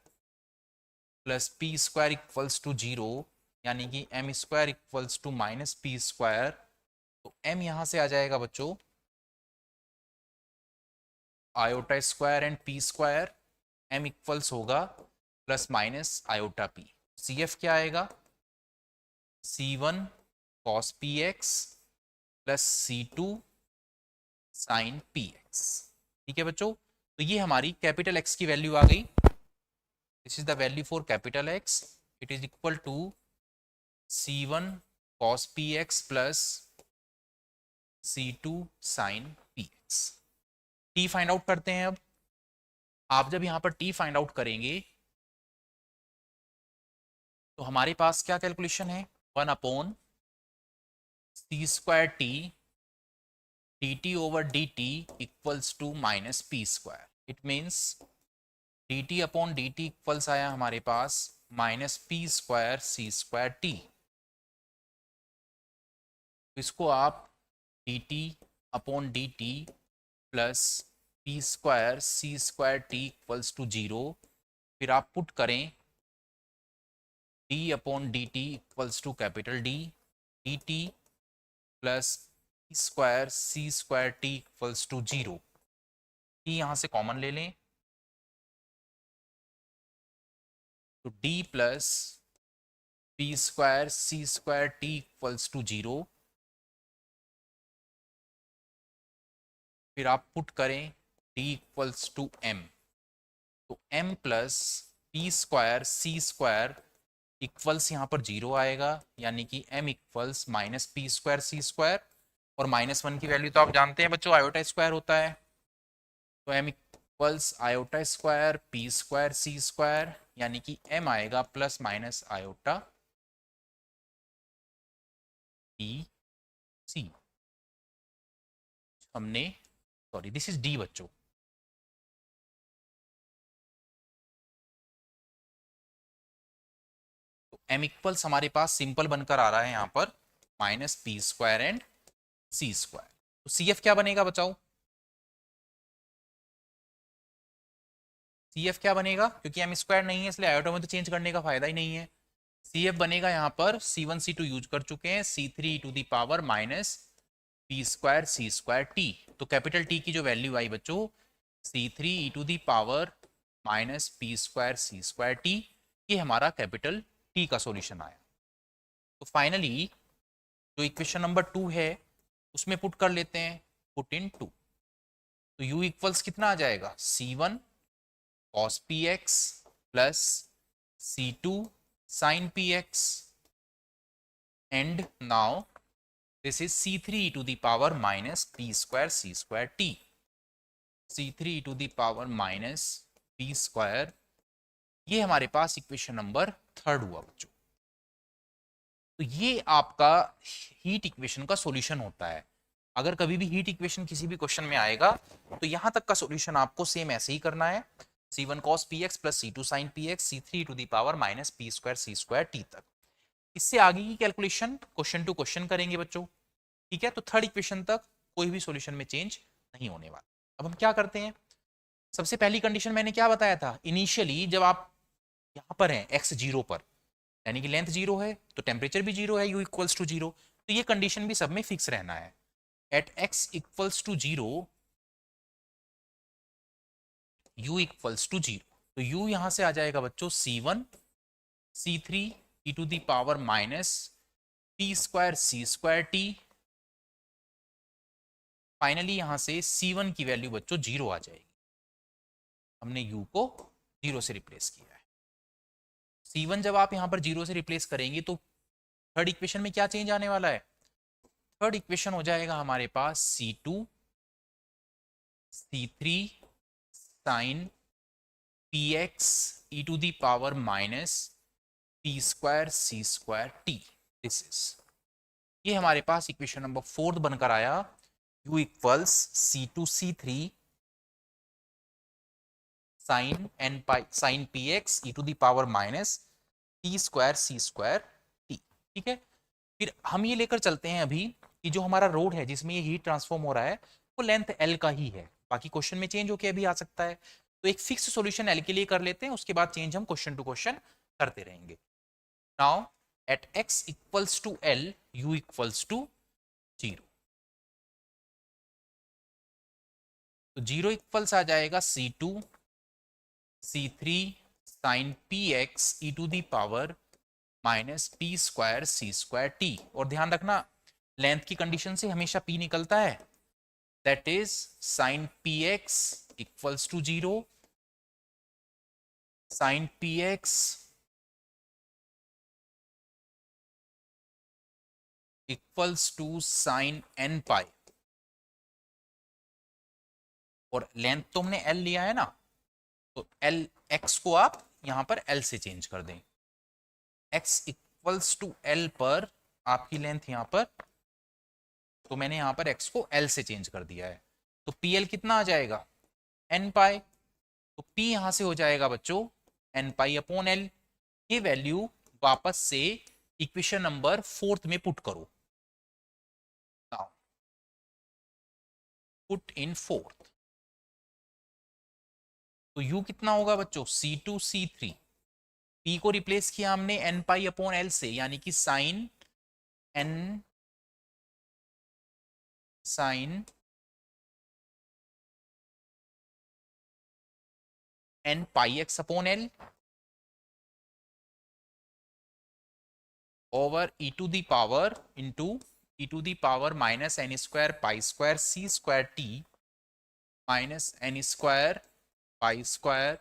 A: plus p square equals to zero, यानी कि m square equals to minus p square. तो एम यहाँ से आ जाएगा बच्चों iota square and p square, m equals होगा plus minus iota p. C f क्या आएगा, c one cos p x plus c two sine p x. ठीक है बच्चों, तो ये हमारी कैपिटल एक्स की वैल्यू आ गई। This is the value for capital x, it is equal to c one cos p x plus c two sine p x. T find out करते हैं। अब आप जब यहां पर टी फाइंड आउट करेंगे तो हमारे पास क्या कैलकुलेशन है, one upon c square T d t over d t equals to minus p square. It means d t upon d t equals आया हमारे पास minus p square c square t. इसको आप d t upon d t plus p square c square t equals to zero. फिर आप put करें d upon d t equals to capital d, d t plus p square c square t equals to zero. T यहाँ से common ले लें, तो d plus p square c square t equals to zero. फिर आप put करें d equals to m, तो m plus p square c square equals यहाँ पर जीरो आएगा, यानी कि m equals minus p square c square. और माइनस वन की वैल्यू तो आप जानते हैं बच्चों आयोटा स्क्वायर होता है, तो m equals iota square p square c square, यानी कि एम आएगा plus minus iota p c. हमने सॉरी दिस इज डी बच्चों, तो एम इक्वल्स हमारे पास सिंपल बनकर आ रहा है यहाँ पर minus p square and c square. तो सी एफ क्या बनेगा बचाओ, सी एफ क्या बनेगा, क्योंकि एम स्क्वायर नहीं है इसलिए आयोटा में तो चेंज करने का फायदा ही नहीं है। सी एफ बनेगा यहाँ पर c one c two use कर चुके हैं, c three to the power minus p square c square t. तो कैपिटल टी की जो वैल्यू आई बच्चों c three e to the power minus p square c square t, ये हमारा कैपिटल टी का सॉल्यूशन आया। तो फाइनली जो इक्वेशन नंबर 2 है उसमें पुट कर लेते हैं, पुट इन 2। तो u इक्वल्स कितना आ जाएगा, c one cos p x plus c two sine p x, and now this is c three to the power minus p square c square t, c three to the power minus p square. ये हमारे पास equation number 3 हुआ बच्चों। तो ये आपका heat equation का solution होता है। अगर कभी भी हीट इक्वेशन किसी भी क्वेश्चन में आएगा तो यहां तक का सॉल्यूशन आपको सेम ऐसे ही करना है, c one cos p x plus c two sine p x c three to the power minus p square c square t तक। इससे आगे की कैलकुलेशन क्वेश्चन टू क्वेश्चन करेंगे बच्चों। ठीक है, तो थर्ड इक्वेशन तक कोई भी सॉल्यूशन में चेंज नहीं होने वाला। अब हम क्या करते हैं, सबसे पहली कंडीशन मैंने क्या बताया था, इनिशियली जब आप यहाँ पर हैं एक्स जीरो पर, यानी कि लेंथ जीरो है तो टेम्परेचर भी जीरो है, यू इक्वल्स टू जीरो। तो ये कंडीशन भी सब में फिक्स रहना है। At x equals to zero u equals to zero, तो यू यहां से आ जाएगा बच्चों c one c three e to the power minus p square c square t. Finally यहां से सी वन की वैल्यू बच्चों जीरो आ जाएगी, हमने यू को जीरो से रिप्लेस किया है। सी वन जब आप यहां पर जीरो से रिप्लेस करेंगे तो थर्ड इक्वेशन में क्या चेंज आने वाला है, थर्ड इक्वेशन हो जाएगा हमारे पास c two c three sine p x e to the power minus p square c square t. This is, ये हमारे पास इक्वेशन नंबर 4 बनकर आया। u equals c two c three sine n pi sine p x e to the power minus t square c square t. ठीक है, फिर हम ये लेकर चलते हैं अभी कि जो हमारा रोड है जिसमें ये हीट ट्रांसफॉर्म हो रहा है वो लेंथ एल का ही है। बाकी क्वेश्चन में चेंज होके अभी आ सकता है, तो एक फिक्स सॉल्यूशन एल के लिए कर लेते हैं, उसके बाद चेंज हम क्वेश्चन टू क्वेश्चन करते रहेंगे। Now at x equals to l u equals to 0, तो 0 इक्वल्स आ जाएगा C2 C3 sine p x e to the power minus p square c square t. और ध्यान रखना लेंथ की कंडीशन से हमेशा p निकलता है, that is sine p x equals to 0 sine p x equals to sine n pi. और length तो हमने l लिया है ना, तो एल एक्स को आप यहां पर l से चेंज कर दें। x इक्वल्स टू l पर आपकी लेंथ यहां पर, तो मैंने यहां पर x को l से चेंज कर दिया है, तो pl कितना आ जाएगा n पाई। तो p यहां से हो जाएगा बच्चों n पाई अपॉन l। ये वैल्यू वापस से इक्वेशन नंबर 4 में पुट करो। नाउ पुट इन 4, तो u कितना होगा बच्चों C2 C3, p को रिप्लेस किया हमने n पाई अपॉन l से, यानी कि sine n pi x upon l over e to the power into e to the power minus n square pi square c square t minus n square pi square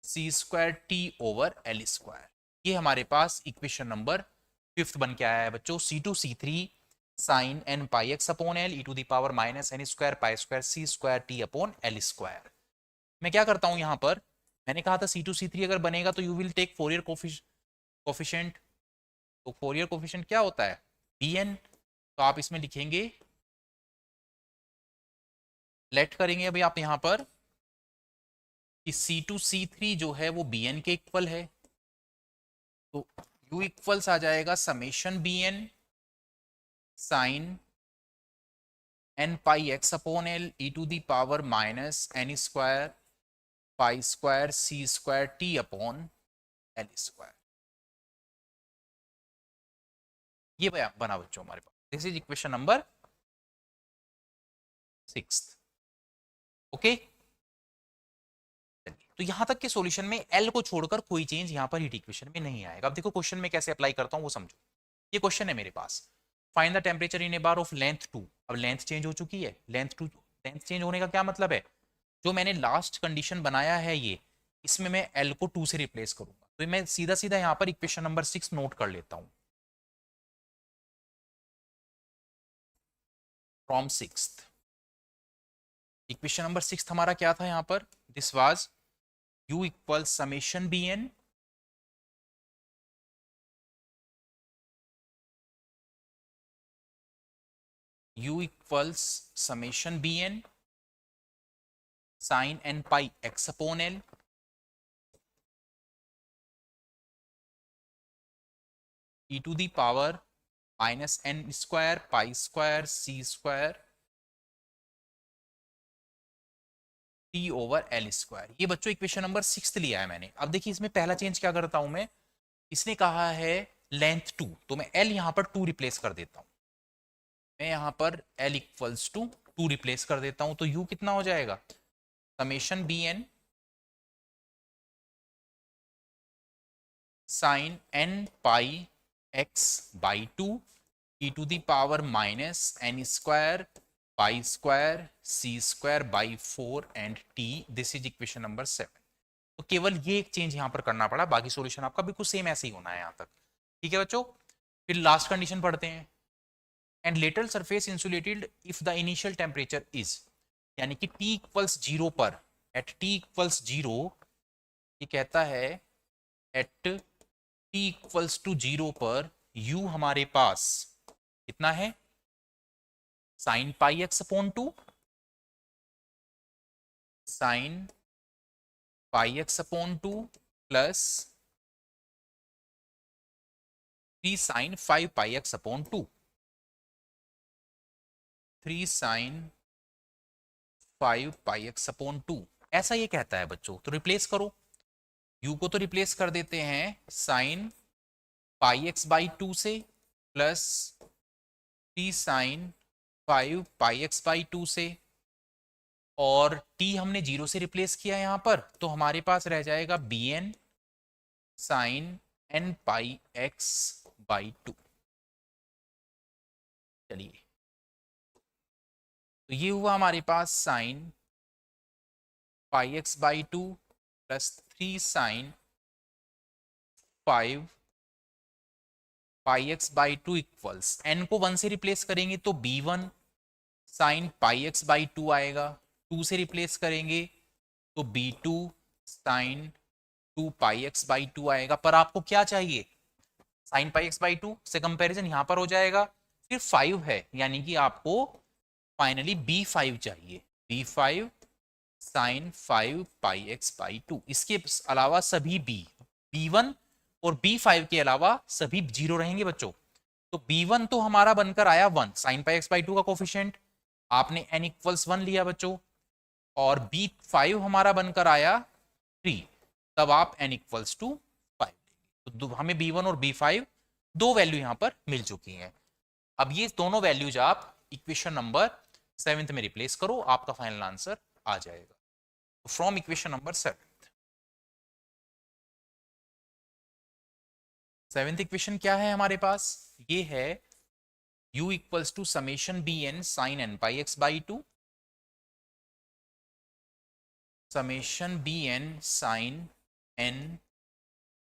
A: c square t over l square. ये हमारे पास equation number 5 बन के आया है बच्चों। C2 C3 sine n pi x upon l e to the power minus n square pi square c square T upon l square. मैं क्या करता हूं यहां पर, मैंने कहा था C2 C3 अगर बनेगा तो you will take Fourier coefficient. तो फोरियर कोफिशिएंट क्या होता है bn, तो आप इसमें लिखेंगे, लेट करेंगे अभी आप यहां पर कि C2 C3 जो है वो bn के इक्वल है, तो u इक्वल्स आ जाएगा summation bn sine n pi x upon l e to the power minus n square pi square c square T upon l square. ये बना बच्चों हमारे पास, this is equation number 6। Okay, तो यहां तक के सॉल्यूशन में L को छोड़कर कोई चेंज यहां पर हीट इक्वेशन में नहीं आएगा। अब देखो क्वेश्चन में कैसे अप्लाई करता हूं वो समझो। ये क्वेश्चन है मेरे पास, find the temperature in a bar of length 2। अब लेंथ चेंज हो चुकी है, लेंथ चेंज होने का क्या मतलब है, जो मैंने लास्ट कंडीशन बनाया है ये, इसमें मैं L को 2 से रिप्लेस करूंगा, तो मैं सीधा सीधा यहां पर इक्वेशन नंबर 6 नोट कर लेता हूं। फ्रॉम 6th, इक्वेशन नंबर 6 हमारा क्या था यहां पर, this was u equal summation bn u equals summation bn sine n pi x upon l e to the power minus n square pi square c square t over l square. ये बच्चों equation number 6 लिया है मैंने। अब देखिए इसमें पहला change क्या करता हूं मैं, इसने कहा है लेंथ 2, तो मैं L यहां पर 2 रिप्लेस कर देता हूं। मैं यहां पर L इक्वल्स टू 2 रिप्लेस कर देता हूं, तो U कितना हो जाएगा summation bn sine n pi x by 2 e to the power minus n square pi square c square by 4 and t। This is equation number 7। तो केवल ये एक चेंज यहां पर करना पड़ा, बाकी सॉल्यूशन आपका बिल्कुल सेम ऐसे ही होना है यहां तक। ठीक है बच्चों, फिर लास्ट कंडीशन पढ़ते हैं। And lateral surface insulated if the initial temperature is, यानी कि t इक्वल्स 0 पर, एट t इक्वल्स 0, ये कहता है एट t इक्वल्स टू 0 पर u हमारे पास कितना है, sine pi x upon 2, sine pi x upon 2 plus 3 sine 5 pi x upon 2, 3 sine 5 pi x upon 2, ऐसा ये कहता है बच्चों। तो रिप्लेस करो, u को तो रिप्लेस कर देते हैं साइन पाई एक्स बाई 2 से plus 3 sine 5 pi x by 2 से, और t हमने 0 से रिप्लेस किया यहाँ पर, तो हमारे पास रह जाएगा b n sine n pi x by 2। चलिए, तो ये हुआ हमारे पास sine pi x by 2 plus 3 sine 5 pi x by 2 equals, n को 1 से रिप्लेस करेंगे तो b1 sine pi x by 2 आएगा, 2 से रिप्लेस करेंगे तो b2 sign 2 pi x by 2 आएगा। पर आपको क्या चाहिए, साइन पाई एक्स बाई 2 से कंपैरिजन यहाँ पर हो जाएगा, फिर 5 है, यानी कि आपको फाइनली b5 चाहिए, b5 sign 5 pi x by 2। इसके अलावा सभी b1 और b5 के अलावा सभी 0 रहेंगे बच्चों। तो b1 तो हमारा बनकर आया 1, साइन पाई एक्स बाई 2 का कोफिशिएंट आपने n इक्वल्स 1 लिया बच्चों, और b5 हमारा बनकर आया 3, तब आप n इक्वल्स टू 5। तो हमें b1 और b5 दो वैल्यू यहां पर मिल चुकी हैं। अब ये दोनों वैल्यूज आप इक्वेशन नंबर 7 में रिप्लेस करो, आपका फाइनल आंसर आ जाएगा। तो from equation number 7th equation क्या है हमारे पास, ये है u equals to summation b n sine n pi x by 2, summation b n sine n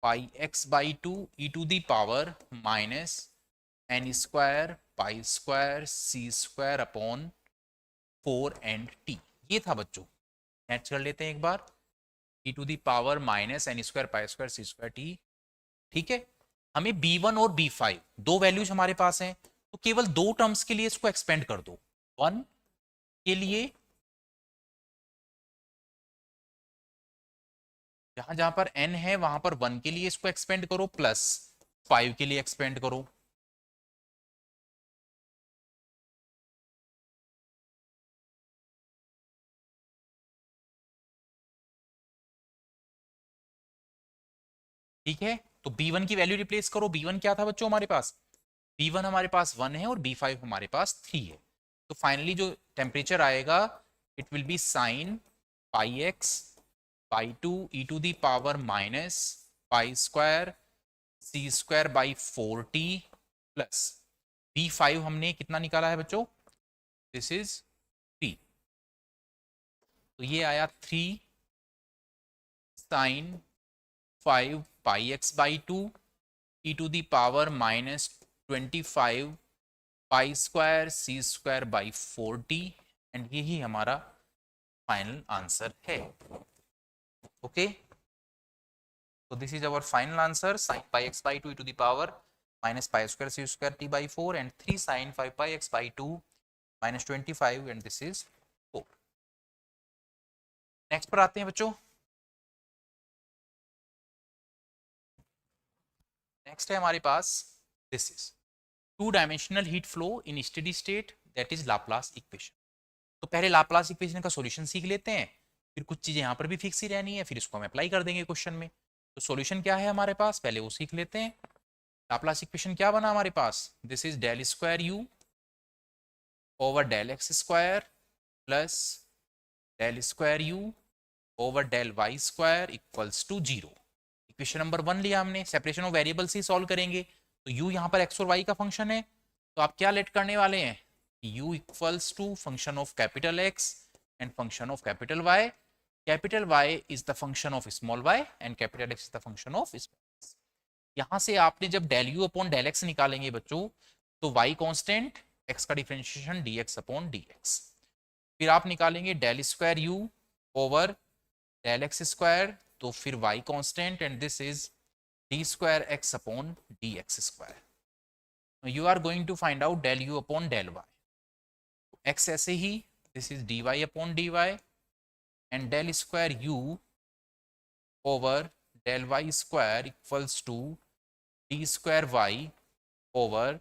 A: pi x by 2 e to the power minus n square pi square c square upon 4 and t. ये था बच्चों, नेट कर लेते हैं एक बार, e to the power minus n square pi square c square t. ठीक है, हमें b1 और b5 दो वैल्यूज हमारे पास हैं, तो केवल दो टर्म्स के लिए इसको एक्सपेंड कर दो। 1 के लिए जहां जहां पर n है वहां पर 1 के लिए इसको एक्सपेंड करो, प्लस 5 के लिए एक्सपेंड करो। ठीक है, तो b1 की वैल्यू रिप्लेस करो। b1 क्या था बच्चों हमारे पास, b1 हमारे पास 1 है और b5 हमारे पास 3 है। तो फाइनली जो टेम्परेचर आएगा it will be sine pi x by 2 e to the power minus pi square c square by 4t plus b5 हमने कितना निकाला है बच्चों, दिस इज 3, तो ये आया 3 sine 5 pi x by 2 e to the power minus 25 pi square c square by 4t, and यही हमारा फाइनल आंसर है। Okay, so this is our final answer, sin pi x by 2 e to the power minus pi square c square t by 4 and 3 sin 5 pi x by 2 minus 25, and this is 4। Next पर आते हैं बच्चों, next है हमारे पास, this is 2 dimensional heat flow in steady state, that is Laplace equation. तो पहले Laplace equation का सॉल्यूशन सीख लेते हैं, फिर कुछ चीजें यहां पर भी फिक्स ही रहनी है, फिर इसको हम अप्लाई कर देंगे क्वेश्चन में। तो सॉल्यूशन क्या है हमारे पास, पहले वो सीख लेते हैं। लाप्लास इक्वेशन क्या बना हमारे पास, this is del square u over del x square plus del square u over del y square equals to 0। Equation number 1 लिया हमने, सेपरेशन ऑफ वेरिएबल से सॉल्व करेंगे। तो u यहाँ पर x और y का फंक्शन है, तो आप क्या लेट करने वाले हैं, u equals to function of capital x and function of capital y। Capital Y is the function of small y and capital X is the function of small x। यहां से आपने जब del u upon del x निकालेंगे बच्चों, तो y constant, x का differentiation dx upon dx, फिर आप निकालेंगे del square u over del x square, तो फिर y constant, and this is d square x upon d x square. You are going to find out del u upon del y. X ऐसे ही, this is d y upon d y and del square u over del y square equals to d square y over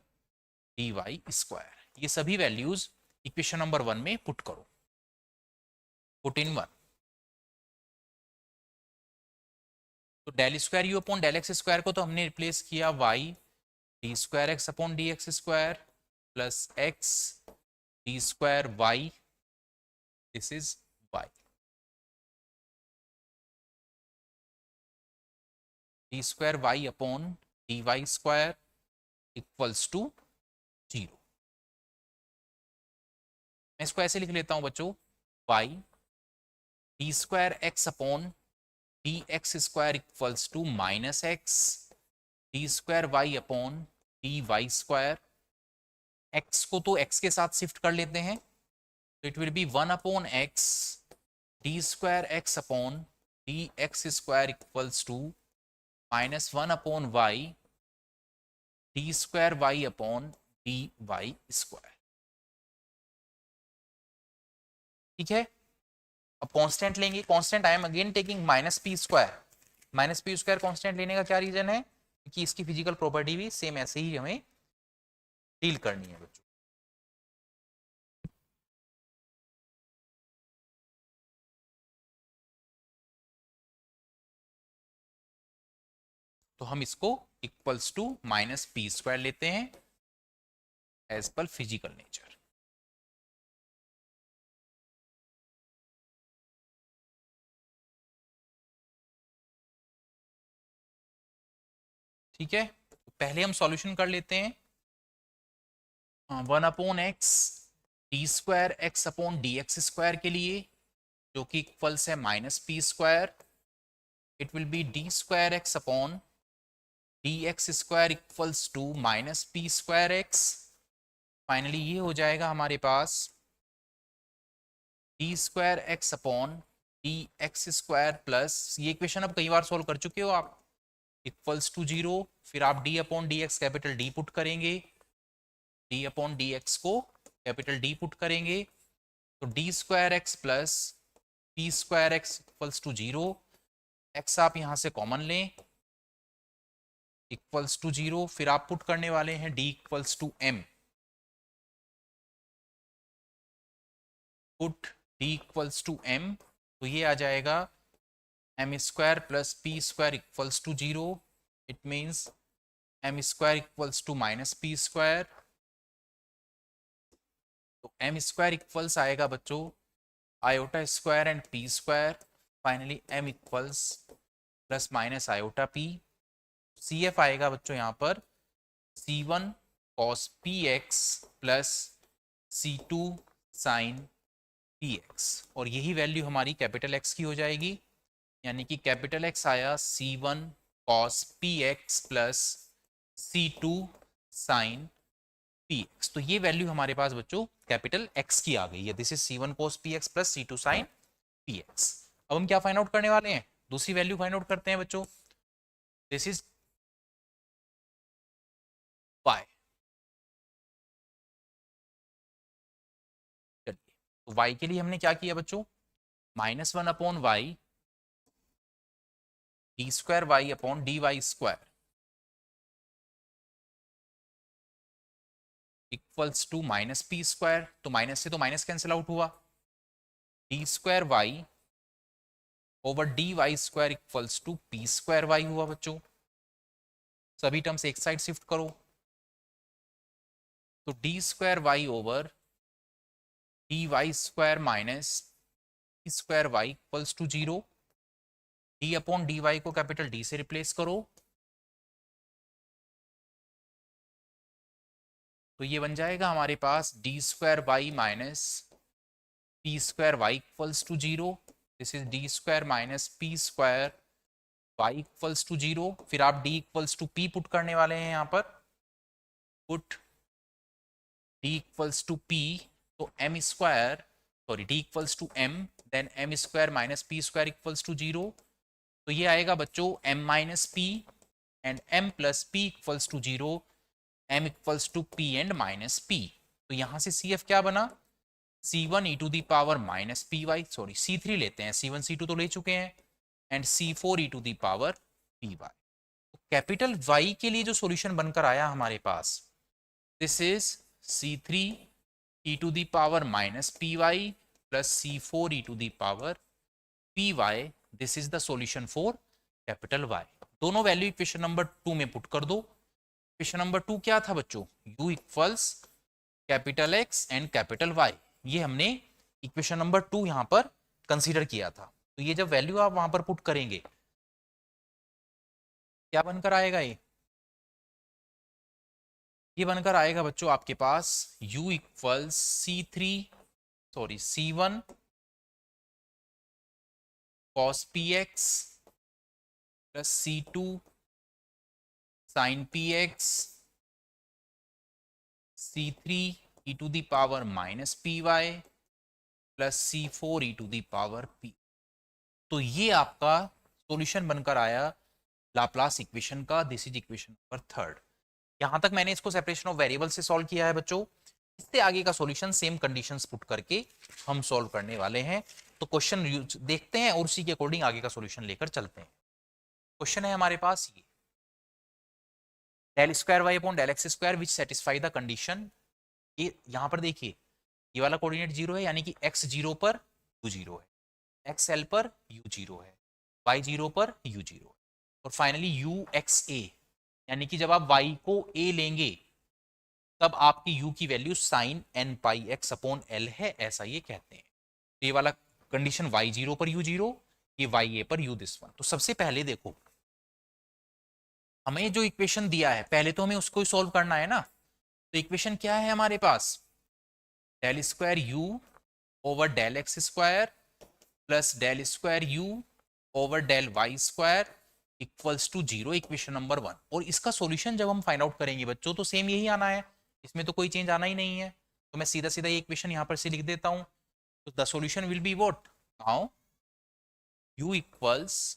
A: d y square. ये सभी values equation number 1 में put करो, put in 1। तो del square u upon del x square को तो हमने replace किया y d square x upon d x square plus x d square y, this is y. D square y upon d y square equals to 0। मैं इसको ऐसे लिख लेता हूं बच्चों, y d square x upon d x square equals to minus x d square y upon d y square. X को तो x के साथ शिफ्ट कर लेते हैं, तो it will be 1 upon x d square x upon d x square equals to minus 1 upon y d square y upon d y square. ठीक है, अब कांस्टेंट लेंगे, constant I am again taking minus p square. Minus p square constant लेने का क्या reason है, कि इसकी फिजिकल प्रॉपर्टी भी सेम ऐसे ही हमें डील करनी है बच्चों। तो हम इसको equals to minus p square लेते हैं एज पर फिजिकल नेचर। ठीक है, तो पहले हम सॉल्यूशन कर लेते हैं। 1 upon x d square x upon d x square के लिए, जो कि इक्वल्स है minus p square, it will be d square x upon d x square equals to minus p square x. Finally ये हो जाएगा हमारे पास d square x upon d x square plus, ये इक्वेशन अब कई बार सोल्व कर चुके हो आप, इक्वल्स टू 0। फिर आप d upon d x capital D put करेंगे, डी अपॉन डी एक्स को कैपिटल डी पुट करेंगे, तो d square x plus p square x equals to 0। X आप यहाँ से कॉमन लें, इक्वल्स टू 0। फिर आप पुट करने वाले हैं d equals to m, put d equals to m, तो ये आ जाएगा m square plus p square equals to 0। It means m square equals to minus p square. तो एम स्क्वायर इक्वल्स आएगा बच्चों iota square and p square. Finally m equals plus minus iota p. C f आएगा बच्चों यहाँ पर C1 cos px plus C2 sin px, और यही value हमारी कैपिटल एक्स की हो जाएगी, यानी कि कैपिटल एक्स आया C1 cos px plus C2 sin px। तो ये वैल्यू हमारे पास बच्चों कैपिटल एक्स की आ गई है, this is C1 cos px plus C2 sin px। अब हम क्या फाइंड आउट करने वाले हैं, दूसरी वैल्यू फाइंड आउट करते हैं बच्चों, दिस इज y। चलिए, तो y के लिए हमने क्या किया बच्चों, minus 1 upon y d square y upon d y square equals to minus p square. तो माइनस से तो माइनस कैंसिल आउट हुआ, d square y over d y square equals to p square y हुआ बच्चों। सभी terms एक side shift करो, तो d square y over d y square minus p square y equals to 0। D upon d y को capital D से replace करो, तो ये बन जाएगा हमारे पास d square y minus p square y equals to 0। This is d square minus p square y equals to 0। फिर आप d equals to p put करने वाले हैं यहाँ पर, put d equals to p, तो m square sorry d equals to m then m square minus p square equals to 0। तो ये आएगा बच्चों m minus P and m plus p equals to 0, m equals to p and minus p। तो यहाँ से CF क्या बना, C1 e to the power minus p y, sorry C3 लेते हैं, C1 C2 तो ले चुके हैं, and C4 e to the power p y. Capital Y के लिए जो सॉल्यूशन बनकर आया हमारे पास, this is C3 e to the power minus p y plus C4 e to the power p y. This is the solution for capital Y। दोनों value equation number 2 में put कर दो। इक्वेशन नंबर 2 क्या था बच्चों, U equals capital X and capital Y। ये हमने equation number 2 यहां पर कंसीडर किया था। तो ये जब वैल्यू आप वहां पर पुट करेंगे, क्या बनकर आएगा, ये बनकर आएगा बच्चों आपके पास U equals C1 cos px plus C2 sin px, C3 e to the power minus p y plus C4 e to the power p। तो ये आपका सॉल्यूशन बनकर आया लाप्लास इक्वेशन का। This is equation number 3। यहां तक मैंने इसको सेपरेशन ऑफ वेरिएबल से सॉल्व किया है बच्चों। इससे आगे का सॉल्यूशन सेम कंडीशंस पुट करके हम सॉल्व करने वाले हैं। तो क्वेश्चन देखते हैं और उसी के अकॉर्डिंग आगे का सॉल्यूशन लेकर चलते हैं। क्वेश्चन है हमारे पास ये, del square y upon del x square which satisfy the condition. ये यहां पर देखिए, ये वाला कोऑर्डिनेट 0 है, यानी कि x 0 पर u 0 है, एक्स एल पर u 0 है, y 0 पर u 0 है, और फाइनली u x a, यानी कि जब आप y को a लेंगे तब आपकी u की value sign n pi x upon l है, ऐसा ये कहते हैं। तो ये वाला कंडीशन y 0 पर u 0, ये y a पर u दिस वन। तो सबसे पहले देखो, हमें जो इक्वेशन दिया है पहले तो हमें उसको ही सॉल्व करना है ना। तो इक्वेशन क्या है हमारे पास, del square u over del x square plus del square u over del y square equals to 0, equation number 1। और इसका सॉल्यूशन जब हम फाइंड आउट करेंगे बच्चों तो सेम यही आना है, इसमें तो कोई चेंज आना ही नहीं है। तो मैं सीधा सीधा ये इक्वेशन यहां पर से लिख देता हूं। तो the solution will be what, now u equals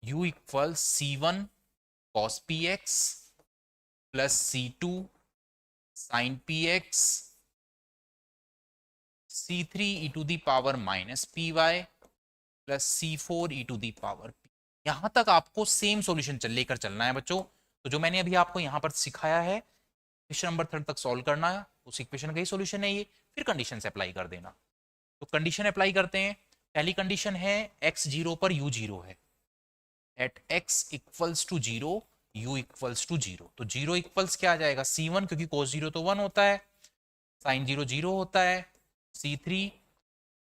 A: C1 cos px plus C2 sin px, C3 e to the power minus p y plus C4 e to the power p। यहां तक आपको सेम सॉल्यूशन लेकर चलना है बच्चों। तो जो मैंने अभी आपको यहां पर सिखाया है, इक्वेशन नंबर 3 तक सॉल्व करना है, उस इक्वेशन का ही सॉल्यूशन है ये। फिर कंडीशन से अप्लाई कर देना। तो कंडीशन अप्लाई करते हैं। पहली कंडीशन है x 0 पर u 0 है, at x equals to 0 u equals to 0। तो 0 इक्वल्स क्या आ जाएगा, C1, क्योंकि cos 0 तो 1 होता है, sin 0 0 होता है, C3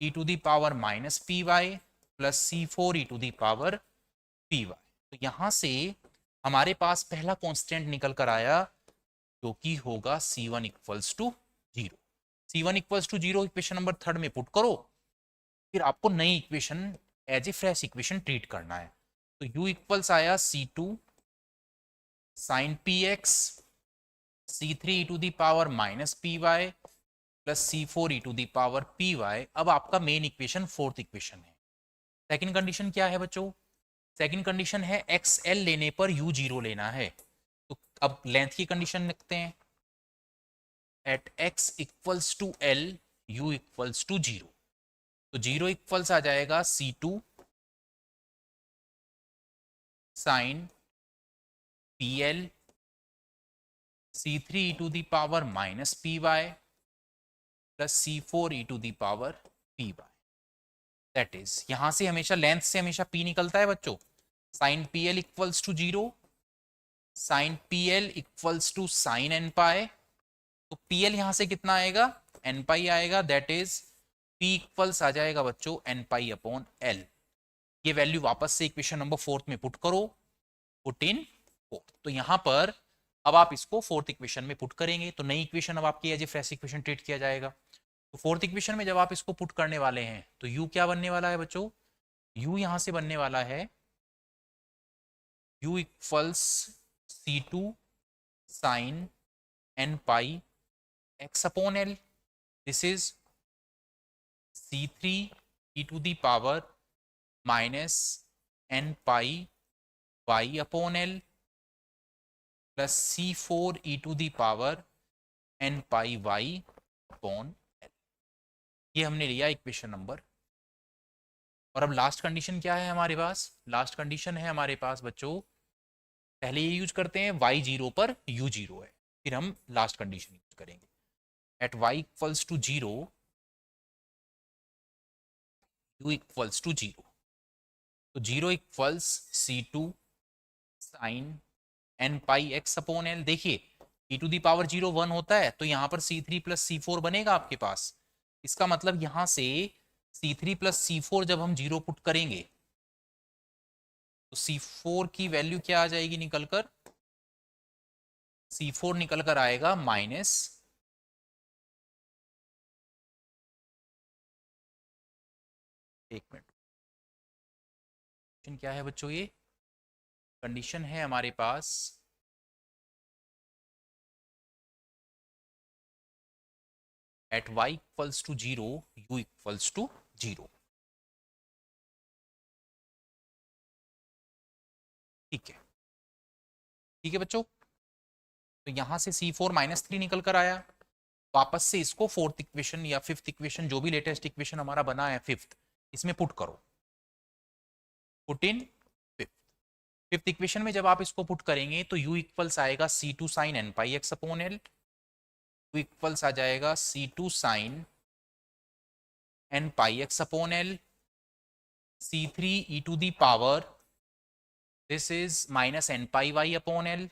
A: e to the power minus p y plus C4 e to the power p y. तो यहां से हमारे पास पहला कांस्टेंट निकल कर आया जो कि होगा C1 equals to 0। C1 equals to 0 equation number 3 में पुट करो, फिर आपको नई equation as a fresh equation treat करना है। तो u इक्वल्स आया C2 sin px, C3 e to the power minus p y plus C4 e to the power p y. अब आपका मेन इक्वेशन फोर्थ इक्वेशन है। Second condition क्या है बच्चों, सेकंड कंडीशन है एक्स एल लेने पर u 0 लेना है। तो अब लेंथ की कंडीशन लिखते हैं, at x equals to l u equals to 0। तो 0 इक्वल्स आ जाएगा C2 sine PL, C3 e to the power minus p y plus C4 e to the power p y. That is, यहां से हमेशा length से हमेशा p निकलता है बच्चों। Sine PL equals to 0, sine PL equals to sine n pi. तो PL यहां से कितना आएगा, n पाई आएगा। दैट इज p इक्वल्स आ जाएगा बच्चों n पाई अपॉन l। ये वैल्यू वापस से इक्वेशन नंबर 4 में पुट करो, पुट इन 4। तो यहां पर अब आप इसको फोर्थ इक्वेशन में पुट करेंगे तो नई इक्वेशन अब आपकी as a fresh equation treat किया जाएगा। तो फोर्थ इक्वेशन में जब आप इसको पुट करने वाले हैं तो u क्या बनने वाला है बच्चों, u यहां से बनने वाला है u equals C2 sine n pi x upon l। This is C3 e to the power minus n pi y upon l plus C4 e to the power n pi y upon l. ये हमने लिया equation number. और अब last condition क्या है हमारे पास? Last condition है हमारे पास बच्चों, पहले ये यूज करते हैं y0 पर u0 है, फिर हम लास्ट कंडीशन यूज करेंगे। At y equals to 0 u equals to 0, तो 0 equals C2 sine n pi x upon l. देखिए e टू दी पावर 0 1 होता है, तो यहाँ पर C3 प्लस C4 बनेगा आपके पास। इसका मतलब यहाँ से C3 प्लस C4 जब हम 0 पुट करेंगे तो C4 की वैल्यू क्या आ जाएगी निकल कर? C4 निकल कर आएगा माइनस, एक मिनट, क्या है बच्चों? ये कंडीशन है हमारे पास at y equals to 0 u equals to 0। ठीक है, ठीक है बच्चों। तो यहां से C4 -3 निकल कर आया। वापस से इसको फोर्थ इक्वेशन या फिफ्थ इक्वेशन, जो भी लेटेस्ट इक्वेशन हमारा बना है फिफ्थ, इसमें पुट करो। Put in fifth. Fifth equation में जब आप इसको पुट करेंगे तो u इक्वल्स आएगा C2 sine n pi x upon l, u equals आ जाएगा C2 sine n pi x upon l, C3 e to the power, this is minus n pi y upon l,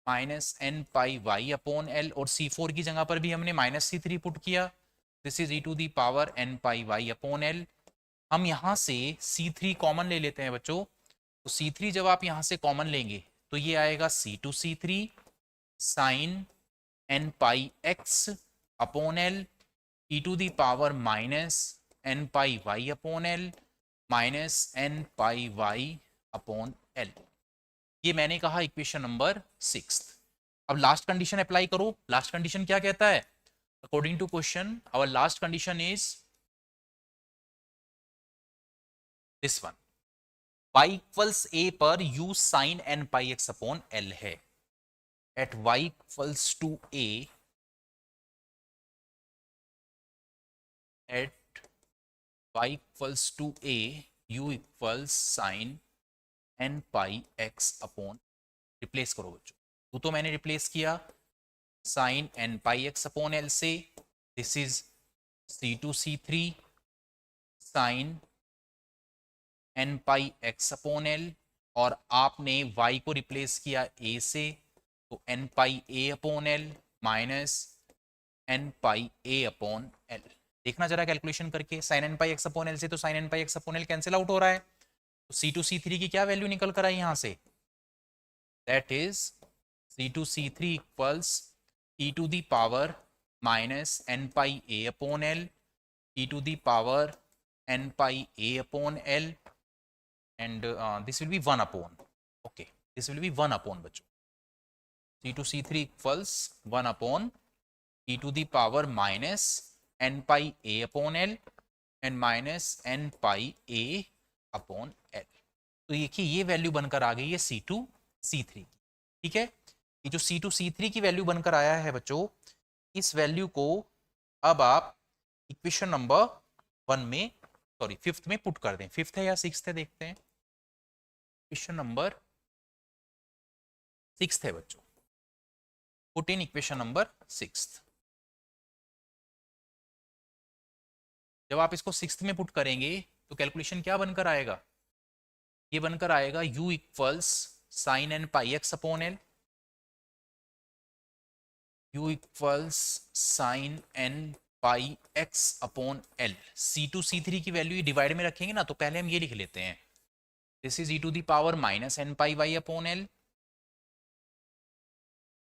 A: minus n pi y upon l, और C4 की जगह पर भी हमने minus C3 put किया, this is e to the power n pi y upon l. हम यहाँ से C3 कॉमन ले लेते हैं बच्चों, तो C3 जब आप यहाँ से कॉमन लेंगे तो ये आएगा C2 C3 sine n pi x upon l e to the power minus n pi y upon l minus n pi y upon l. ये मैंने कहा इक्वेशन नंबर 6। अब लास्ट कंडीशन अप्लाई करो। लास्ट कंडीशन क्या कहता है? According to question our last condition is this one, y equals a पर u sine n pi x upon l है। At y equals to a, at y equals to a u equals sine n pi x upon, replace करो बच्चों, तो मैंने replace किया sine n pi x upon l से, this is C2 C3 sine n pi x upon l, और आपने y को replace किया a से, तो n pi a upon l minus n pi a upon l. देखना जरा कैलकुलेशन करके, sine n pi x upon l से तो sine n pi x upon L cancel out हो रहा है, तो C2 C3 की क्या वैल्यू निकल कर आई यहां से? That is C2 C3 equals e to the power minus n pi a upon l e to the power n pi a upon l, and this will be 1 upon, okay, this will be 1 upon बच्चों, C2 C3 equals 1 upon e to the power minus n pi a upon l and minus n pi a upon l। तो देखिए ये value बनकर आ गई है C2 C3 की। ठीक है, ये जो C2 C3 की वैल्यू बनकर आया है बच्चों, इस वैल्यू को अब आप इक्वेशन नंबर 1 में, सॉरी फिफ्थ में पुट कर दें। फिफ्थ है या सिक्स्थ है देखते हैं। इक्वेशन नंबर 6 है बच्चों, पुट इन इक्वेशन नंबर 6। जब आप इसको 6 में पुट करेंगे तो कैलकुलेशन क्या बनकर आएगा? ये बनकर आएगा u equals sine n pi x upon l, u equals sine n pi x upon l. C2 C3 की वैल्यू डिवाइड में रखेंगे ना, तो पहले हम ये लिख लेते हैं, this is e to the power minus n pi y upon l,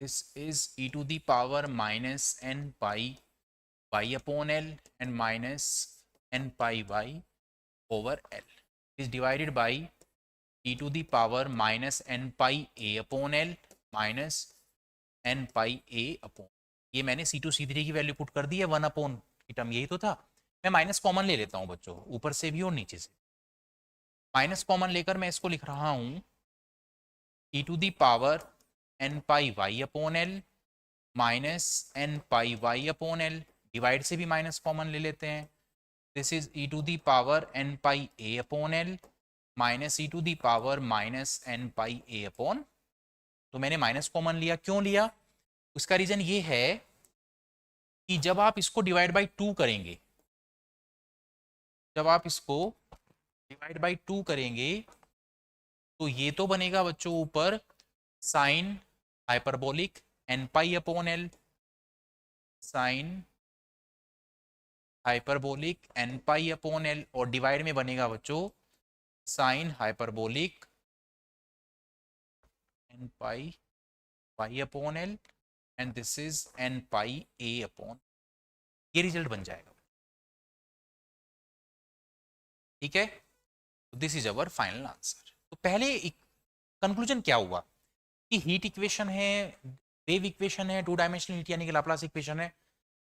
A: this is e to the power minus n pi y upon l and minus n pi y over l is divided by e to the power minus n pi a upon l minus n pi a upon, ये मैंने C2 C3 की value put कर दी है 1 upon की term, यही तो था। मैं माइनस कॉमन ले लेता हूँ बच्चों, ऊपर से भी और नीचे से, माइनस कॉमन लेकर मैं इसको लिख रहा हूं e to the power n pi y upon l minus n pi y upon l, divide से भी माइनस कॉमन ले लेते हैं, this is e to the power n pi a upon l minus e to the power minus n pi a upon, तो मैंने minus common लिया, क्यों लिया, उसका रीजन ये है कि जब आप इसको डिवाइड बाई 2 करेंगे, जब आप इसको डिवाइड बाई 2 करेंगे तो ये तो बनेगा बच्चों ऊपर sine hyperbolic n pi upon l, sine hyperbolic n pi upon l, और डिवाइड में बनेगा बच्चों sine hyperbolic n pi y upon l and this is n pi a upon, ये रिजल्ट बन जाएगा। ठीक है, this is our final answer. तो पहले कंक्लूजन क्या हुआ कि हीट इक्वेशन है, वेव इक्वेशन है, टू डायमेंशनल हीट यानी कि लाप्लास इक्वेशन है,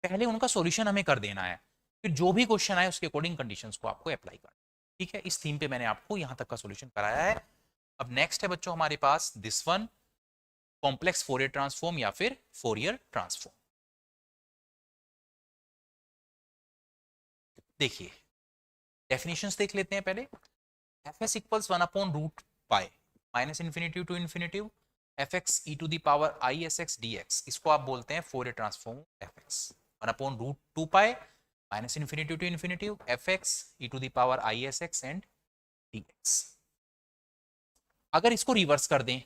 A: पहले उनका सॉल्यूशन हमें कर देना है, फिर जो भी क्वेश्चन आए उसके अकॉर्डिंग कंडीशंस को आपको अप्लाई करना। ठीक है, इस थीम पे मैंने आपको यहां तक का सॉल्यूशन कराया है। अब नेक्स्ट है बच्चों हमारे पास this one, complex Fourier transform या फिर फोरियर ट्रांसफॉर्म। देखिए डेफिनेशंस देख लेते हैं पहले। F s equals 1/√π minus infinity to infinity f x e to the power i s x d x, इसको आप बोलते हैं Fourier transform f x 1/√2π minus infinity to infinity f x e to the power i s x and d x. अगर इसको reverse कर दें,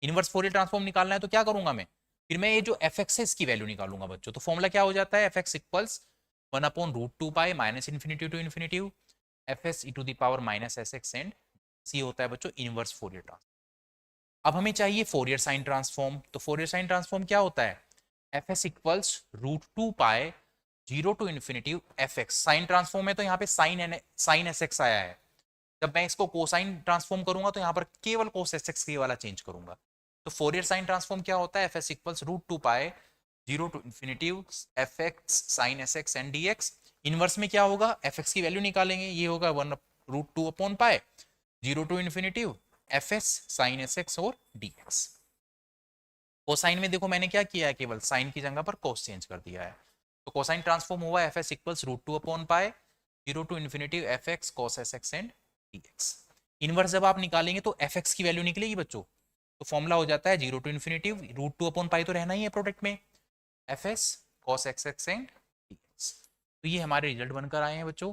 A: inverse Fourier transform निकालना है तो क्या करूंगा मैं, फिर मैं ये जो एफ एक्स है इसकी वैल्यू निकालूंगा बच्चों। तो फॉर्मूला क्या हो जाता है, f x equals 1/√2π minus infinity to infinity f s e to the power minus s x and c होता है बच्चों इनवर्स फोरियर ट्रांसफॉर्म। अब हमें चाहिए फोरियर साइन ट्रांसफॉर्म, तो फोरियर साइन ट्रांसफॉर्म क्या होता है, f s equals √2π 0 to infinity f x, sine transform है तो यहाँ पे साइन एस एक्स आया है, जब मैं इसको कोसाइन ट्रांसफॉर्म करूंगा तो यहाँ पर केवल कोस एस एक्स वाला चेंज करूंगा। तो फोरियर साइन ट्रांसफॉर्म क्या होता है, f s equals √2π 0 to infinity f x sine s x and d x. Inverse में क्या होगा, एफ एक्स की वैल्यू निकालेंगे, ये होगा 1√2/π 0 to infinity f s sine s x और डी एक्स। कोसाइन में देखो मैंने क्या किया है, केवल साइन की जगह पर कोस चेंज कर दिया है, तो कोसाइन ट्रांसफॉर्म हुआ f s equals √2/π 0 to infinity f x cos s x and d x. Inverse जब आप निकालेंगे तो एफ एक्स की वैल्यू निकलेगी बच्चों, तो फॉर्मूला हो जाता है 0 टू इन्फिनिटी √2/π तो रहना ही है प्रोडक्ट में, F S cos x x and d x. तो ये हमारे रिजल्ट बनकर आए हैं बच्चों,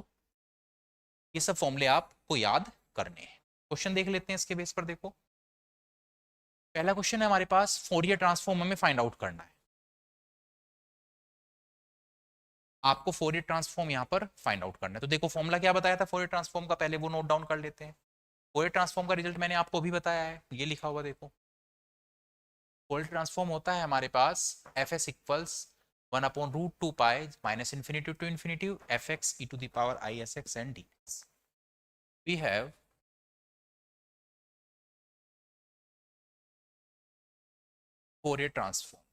A: ये सब फॉर्मूले आपको याद करने हैं। क्वेश्चन देख लेते हैं इसके बेस पर। देखो पहला क्वेश्चन है हमारे पास, फोरियर ट्रांसफॉर्म हमें फाइंड आउट करना है, आपको फोरियर ट्रांसफॉर्म यहां पर फाइंड आउट करना है। तो देखो फॉर्मूला क्या बताया था फोरियर ट्रांसफॉर्म का, पहले वो नोट डाउन कर लेते हैं। फोरियर ट्रांसफॉर्म का रिजल्ट मैंने आपको भी बताया है, ये लिखा हुआ देखो, फोरियर ट्रांसफॉर्म होता है हमारे पास f s equals 1/√2π minus infinity to infinity f x e to the power i s x and d x. We have Fourier transform.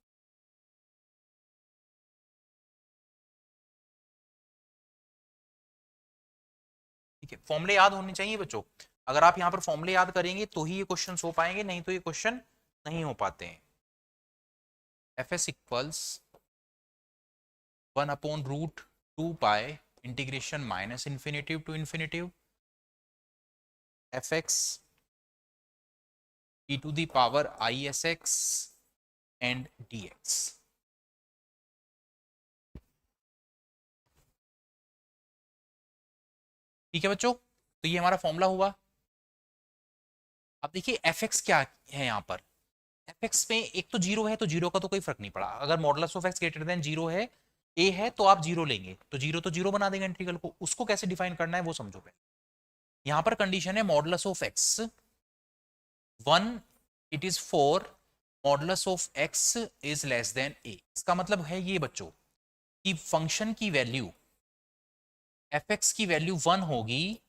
A: ठीक है, फॉर्मूले याद होने चाहिए बच्चों, अगर आप यहाँ पर फॉर्मूले याद करेंगे तो ही ये क्वेश्चन हो पाएंगे, नहीं तो ये क्वेश्चन नहीं हो पाते हैं। F s equals 1/√2π integration minus infinity to infinity f x e to the power i s x and d x. ठीक है बच्चों, तो ये हमारा फॉर्मूला हुआ। अब देखिए एफ एक्स क्या है यहाँ पर, एफ एक्स में एक तो जीरो है, तो जीरो का तो कोई फर्क नहीं पड़ा, अगर modulus of x greater than zero है, ए है तो आप जीरो लेंगे, तो जीरो बना देंगे इंटीग्रल को। उसको कैसे डिफाइन करना है वो समझो पहले। यहाँ पर कंडीशन है modulus of x 1 it is 4 modulus of x is less than a. इसका मतलब है ये बच्चों कि फंक्शन की वैल्यू एफ एक्स की वैल्यू 1 होगी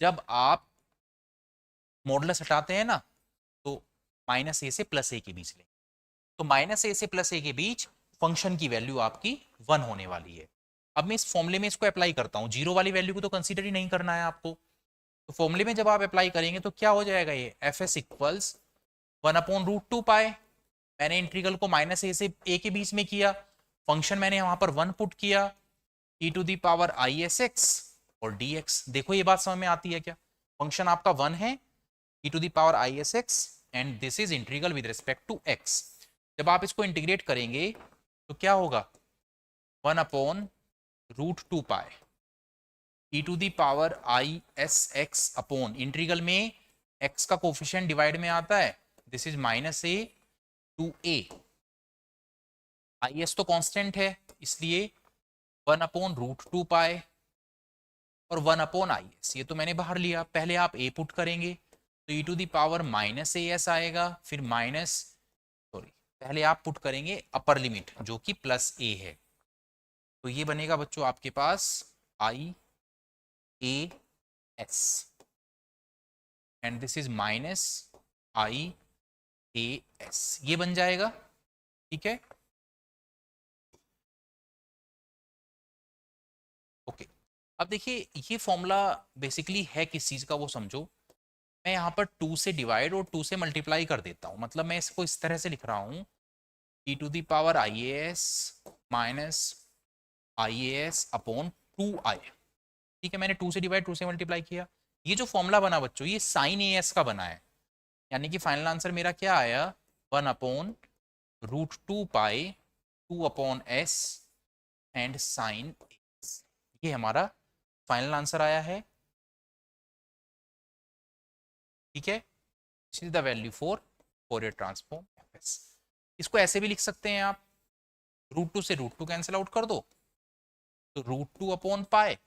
A: जब आप मॉडुलस हटाते हैं ना, तो माइनस ए से प्लस ए के बीच लें, तो माइनस ए से प्लस ए के बीच फंक्शन की वैल्यू आपकी 1 होने वाली है। अब मैं इस फॉर्मूले में इसको अप्लाई करता हूं, जीरो वाली वैल्यू को तो कंसीडर ही नहीं करना है आपको, तो फॉर्मूले में जब आप अप्लाई करेंगे तो क्या हो जाएगा, ये एफ एस इक्वल्स 1/√2 पाई। मैंने इंटीग्रल को माइनस ए से ए के बीच में किया, फंक्शन मैंने वहां पर 1 पुट किया, e to the power i s x और डी एक्स। देखो ये बात समझ में आती है क्या, फंक्शन आपका 1 है, e to the power i s x, and this is integral with respect to x. जब आप इसको इंटीग्रेट करेंगे तो क्या होगा, 1/√2 pi e to the power i s x upon, integral में एक्स का कोफिशिएंट डिवाइड में आता है, this is minus a to a, i s तो कांस्टेंट है इसलिए 1/√2 पाई और 1/IS, ये तो मैंने बाहर लिया। पहले आप ए पुट करेंगे तो e to the power minus a s आएगा, फिर माइनस, सॉरी, पहले आप पुट करेंगे अपर लिमिट जो कि प्लस ए है, तो ये बनेगा बच्चों आपके पास i a s and this is minus i a s, ये बन जाएगा। ठीक है, ओके। अब देखिए ये फॉर्मूला बेसिकली है किस चीज़ का वो समझो। मैं यहाँ पर 2 से डिवाइड और 2 से मल्टीप्लाई कर देता हूँ, मतलब मैं इसको इस तरह से लिख रहा हूँ, e to the power i a s minus i a s upon 2 i. ठीक है, मैंने 2 से डिवाइड 2 से मल्टीप्लाई किया। ये जो फॉर्मूला बना बच्चों ये साइन ए एस का बना है, यानी कि फाइनल आंसर मेरा क्या आया, 1/√2 पाई 2/s एंड साइन एस, ये हमारा फाइनल आंसर आया है। ठीक है, this is the value for Fourier transform F S. इसको ऐसे भी लिख सकते हैं आप, √2 से √2 कैंसिल आउट कर दो, तो √2/पाई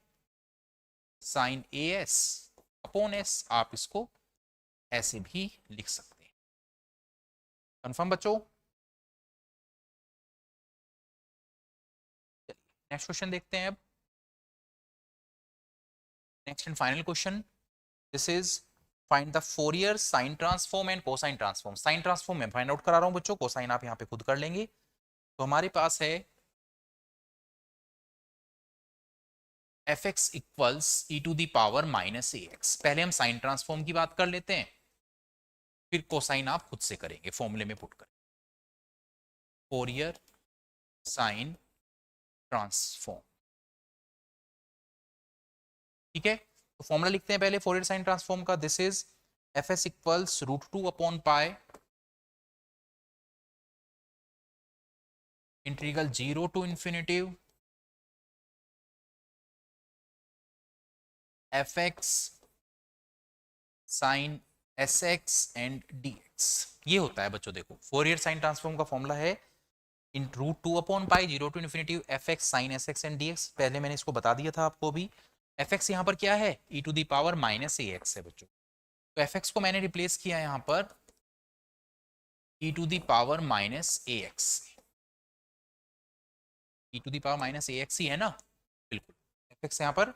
A: sine a s upon s, आप इसको ऐसे भी लिख सकते हैं। कंफर्म बच्चों? नेक्स्ट क्वेश्चन देखते हैं अब, next and final question, this is find the Fourier sine transform and cosine transform. Sign transform मैं फाइंड आउट करा रहा हूं बच्चों, कोसाइन आप यहाँ पे खुद कर लेंगे। तो हमारे पास है f x equals e to the power minus a x. पहले हम साइन ट्रांसफॉर्म की बात कर लेते हैं, फिर कोसाइन आप खुद से करेंगे, फॉर्मूले में पुट कर, फोरियर साइन ट्रांसफॉर्म। ठीक है, तो फॉर्मूला लिखते हैं पहले फोरियर साइन ट्रांसफॉर्म का, this is f s equals √2/पाई integral 0 to infinity f x sine s x and d x. ये होता है बच्चों, देखो फोरियर साइन ट्रांसफॉर्म का फॉर्मूला है इन √2/पाई 0 to infinity f x sine s x and d x. पहले मैंने इसको बता दिया था आपको भी। एफ एक्स यहाँ पर क्या है, e to the power minus a x है बच्चों, तो एफ एक्स को मैंने रिप्लेस किया यहाँ पर e to the power minus a x, e to the power minus a x ही है ना, बिल्कुल। एफ एक्स यहाँ पर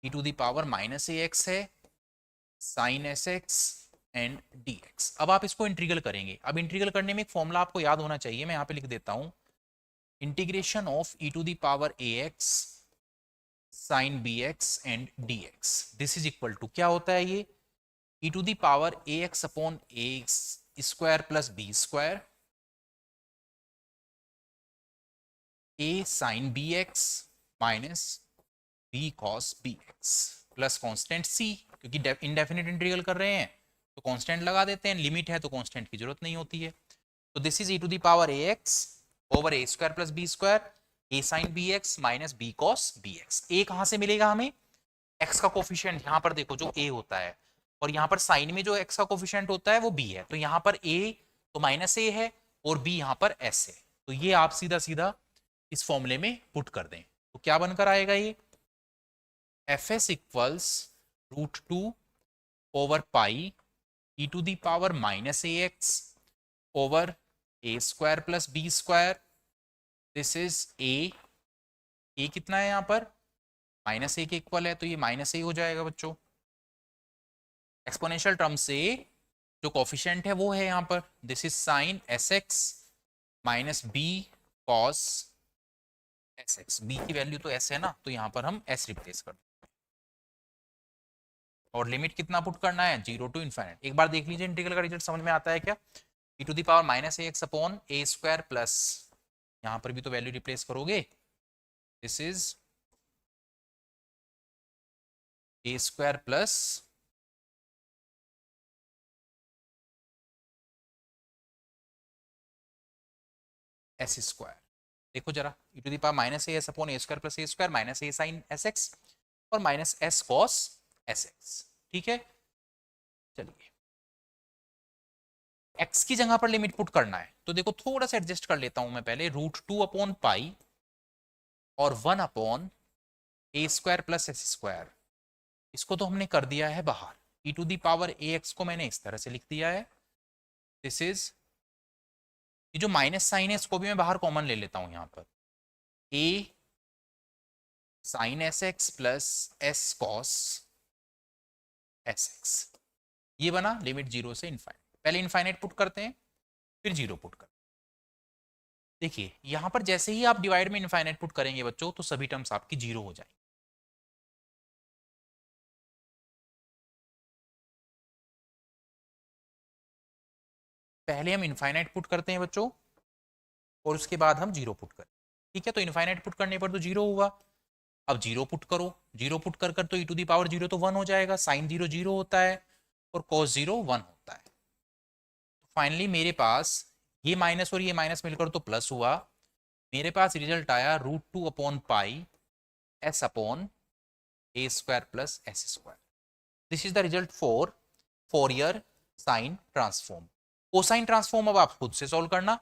A: e to the power minus a x है, sine s x and d x. अब आप इसको इंटीग्रल करेंगे। अब इंटीग्रल करने में एक फॉर्मूला आपको याद होना चाहिए, मैं यहाँ पे लिख देता हूँ, integration of e to the power a x sine b x and d x, this is equal to, क्या होता है ये, e to the power a x upon a square plus b square, a sine b x minus b cos b x plus constant c, क्योंकि indefinite integral कर रहे हैं तो constant लगा देते हैं, लिमिट है तो कॉन्स्टेंट की जरूरत नहीं होती है। तो this is e to the power a x over a square plus b square, a sine b x minus b cos b x. A कहां से मिलेगा हमें, एक्स का कोफिशिएंट यहाँ पर देखो जो ए होता है, और यहाँ पर साइन में जो एक्स का कोफिशिएंट होता है वो बी है, तो यहाँ पर ए तो माइनस ए है और बी यहाँ पर एस है, तो ये आप सीधा सीधा इस फॉर्मूले में पुट कर दें, तो क्या बनकर आएगा ये, एफ एस इक्वल्स √2/पाई e to the power minus a x over a square plus b square, this is a कितना है यहाँ पर, माइनस ए के इक्वल है, तो ये माइनस ए हो जाएगा बच्चों। एक्सपोनेंशियल टर्म से जो कोफिशिएंट है वो है यहाँ पर, this is sine s x minus b cos s x, b की वैल्यू तो एस है ना, तो यहाँ पर हम एस रिप्लेस कर दें। और लिमिट कितना पुट करना है, 0 टू इन्फाइनाइट। एक बार देख लीजिए इंटीग्रल का रिजल्ट समझ में आता है क्या, e to the power minus a x upon a square plus, यहाँ पर भी तो वैल्यू रिप्लेस करोगे, this is a square plus s square. देखो जरा, e to the power minus a s upon a square plus a square minus a sine s x और minus s cos s x. ठीक है, चलिए x की जगह पर limit put करना है, तो देखो थोड़ा सा एडजस्ट कर लेता हूं मैं पहले, √2 अपॉन पाई और 1 upon a square plus s square, इसको तो हमने कर दिया है बाहर। e to the power a x को मैंने इस तरह से लिख दिया है, दिस इज, ये जो माइनस साइन है इसको भी मैं बाहर कॉमन ले लेता हूं, यहां पर a sine s x plus s cos s x, ये बना लिमिट 0 से इनफाइनाइट। पहले इनफाइनाइट पुट करते हैं फिर 0 पुट करते हैं। देखिए यहां पर जैसे ही आप डिवाइड में इनफाइनाइट पुट करेंगे बच्चों, तो सभी टर्म्स आपकी 0 हो जाएंगी। पहले हम इनफाइनाइट पुट करते हैं बच्चों और उसके बाद हम 0 पुट करें। ठीक है, तो इनफाइनाइट पुट करने पर तो 0 हुआ, अब 0 पुट करो, 0 पुट कर तो e टू दी पावर 0 तो 1 हो जाएगा, साइन 0 0 होता है और cos 0 1 होता है। फाइनली मेरे पास ये माइनस और ये माइनस मिलकर तो प्लस हुआ, मेरे पास रिजल्ट आया √2 upon pi S upon a square plus s square. This is the result for Fourier sine transform. Cosine transform अब आप खुद से सॉल्व करना,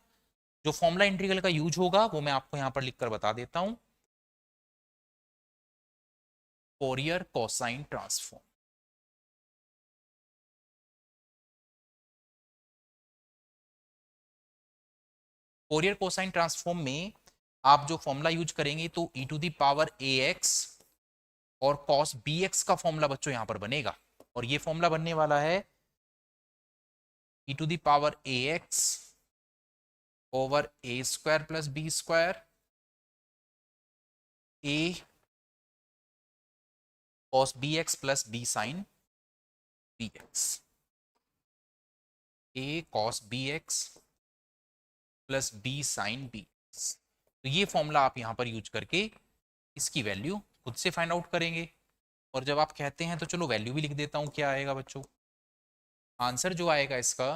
A: जो फॉर्मूला इंटीग्रल का यूज होगा वो मैं आपको यहां पर लिखकर बता देता हूं, Fourier cosine transform. Fourier cosine transform में आप जो फॉर्मूला यूज करेंगे तो e to the power a x और cos bx का फॉर्मूला बच्चों यहां पर बनेगा, और ये फॉर्मूला बनने वाला है e to the power a x over a square plus b square, a cos bx plus b sine bx, a cos bx plus b sine bx। तो ये फॉर्मूला आप यहां पर यूज करके इसकी वैल्यू खुद से फाइंड आउट करेंगे। और जब आप कहते हैं तो चलो वैल्यू भी लिख देता हूं, क्या आएगा बच्चों, आंसर जो आएगा इसका,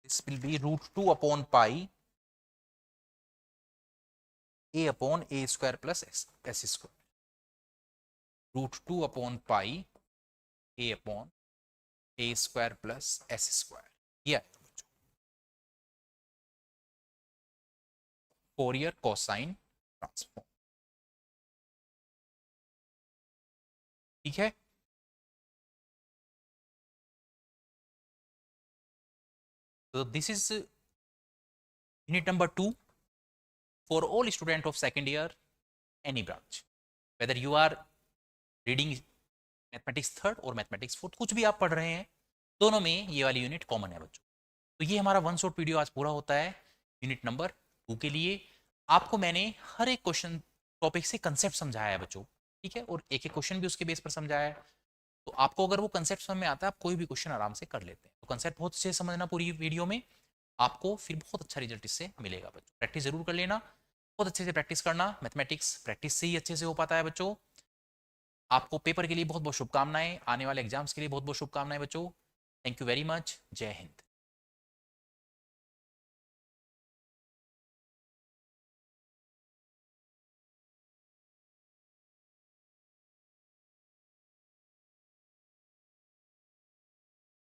A: this will be √2 upon pi a upon a square plus s square, √2 upon pi a upon a square plus s square. ये फोरियर कोसाइन ट्रांसफॉर्म। ठीक है, so this is unit number 2 for all student of second year any branch, whether you are reading mathematics third और mathematics fourth, कुछ भी आप पढ़ रहे हैं, दोनों में ये वाली यूनिट कॉमन है बच्चों। तो ये हमारा वन शॉट वीडियो आज पूरा होता है यूनिट नंबर 2 के लिए। आपको मैंने हर एक क्वेश्चन टॉपिक से कंसेप्ट समझाया है बच्चों, ठीक है, और एक एक क्वेश्चन भी उसके बेस पर समझाया है। तो आपको अगर वो कंसेप्ट समझ में आता है, आप कोई भी क्वेश्चन आराम से कर लेते हैं। तो कंसेप्ट बहुत अच्छे से समझना पूरी वीडियो में, आपको फिर बहुत अच्छा रिजल्ट इससे मिलेगा बच्चों। प्रैक्टिस जरूर कर लेना, बहुत अच्छे से प्रैक्टिस करना, मैथमेटिक्स प्रैक्टिस से ही अच्छे से हो पाता है बच्चों। आपको पेपर के लिए बहुत बहुत शुभकामनाएं, आने वाले एग्जाम्स के लिए बहुत बहुत शुभकामनाएं बच्चों। थैंक यू वेरी मच, जय हिंद।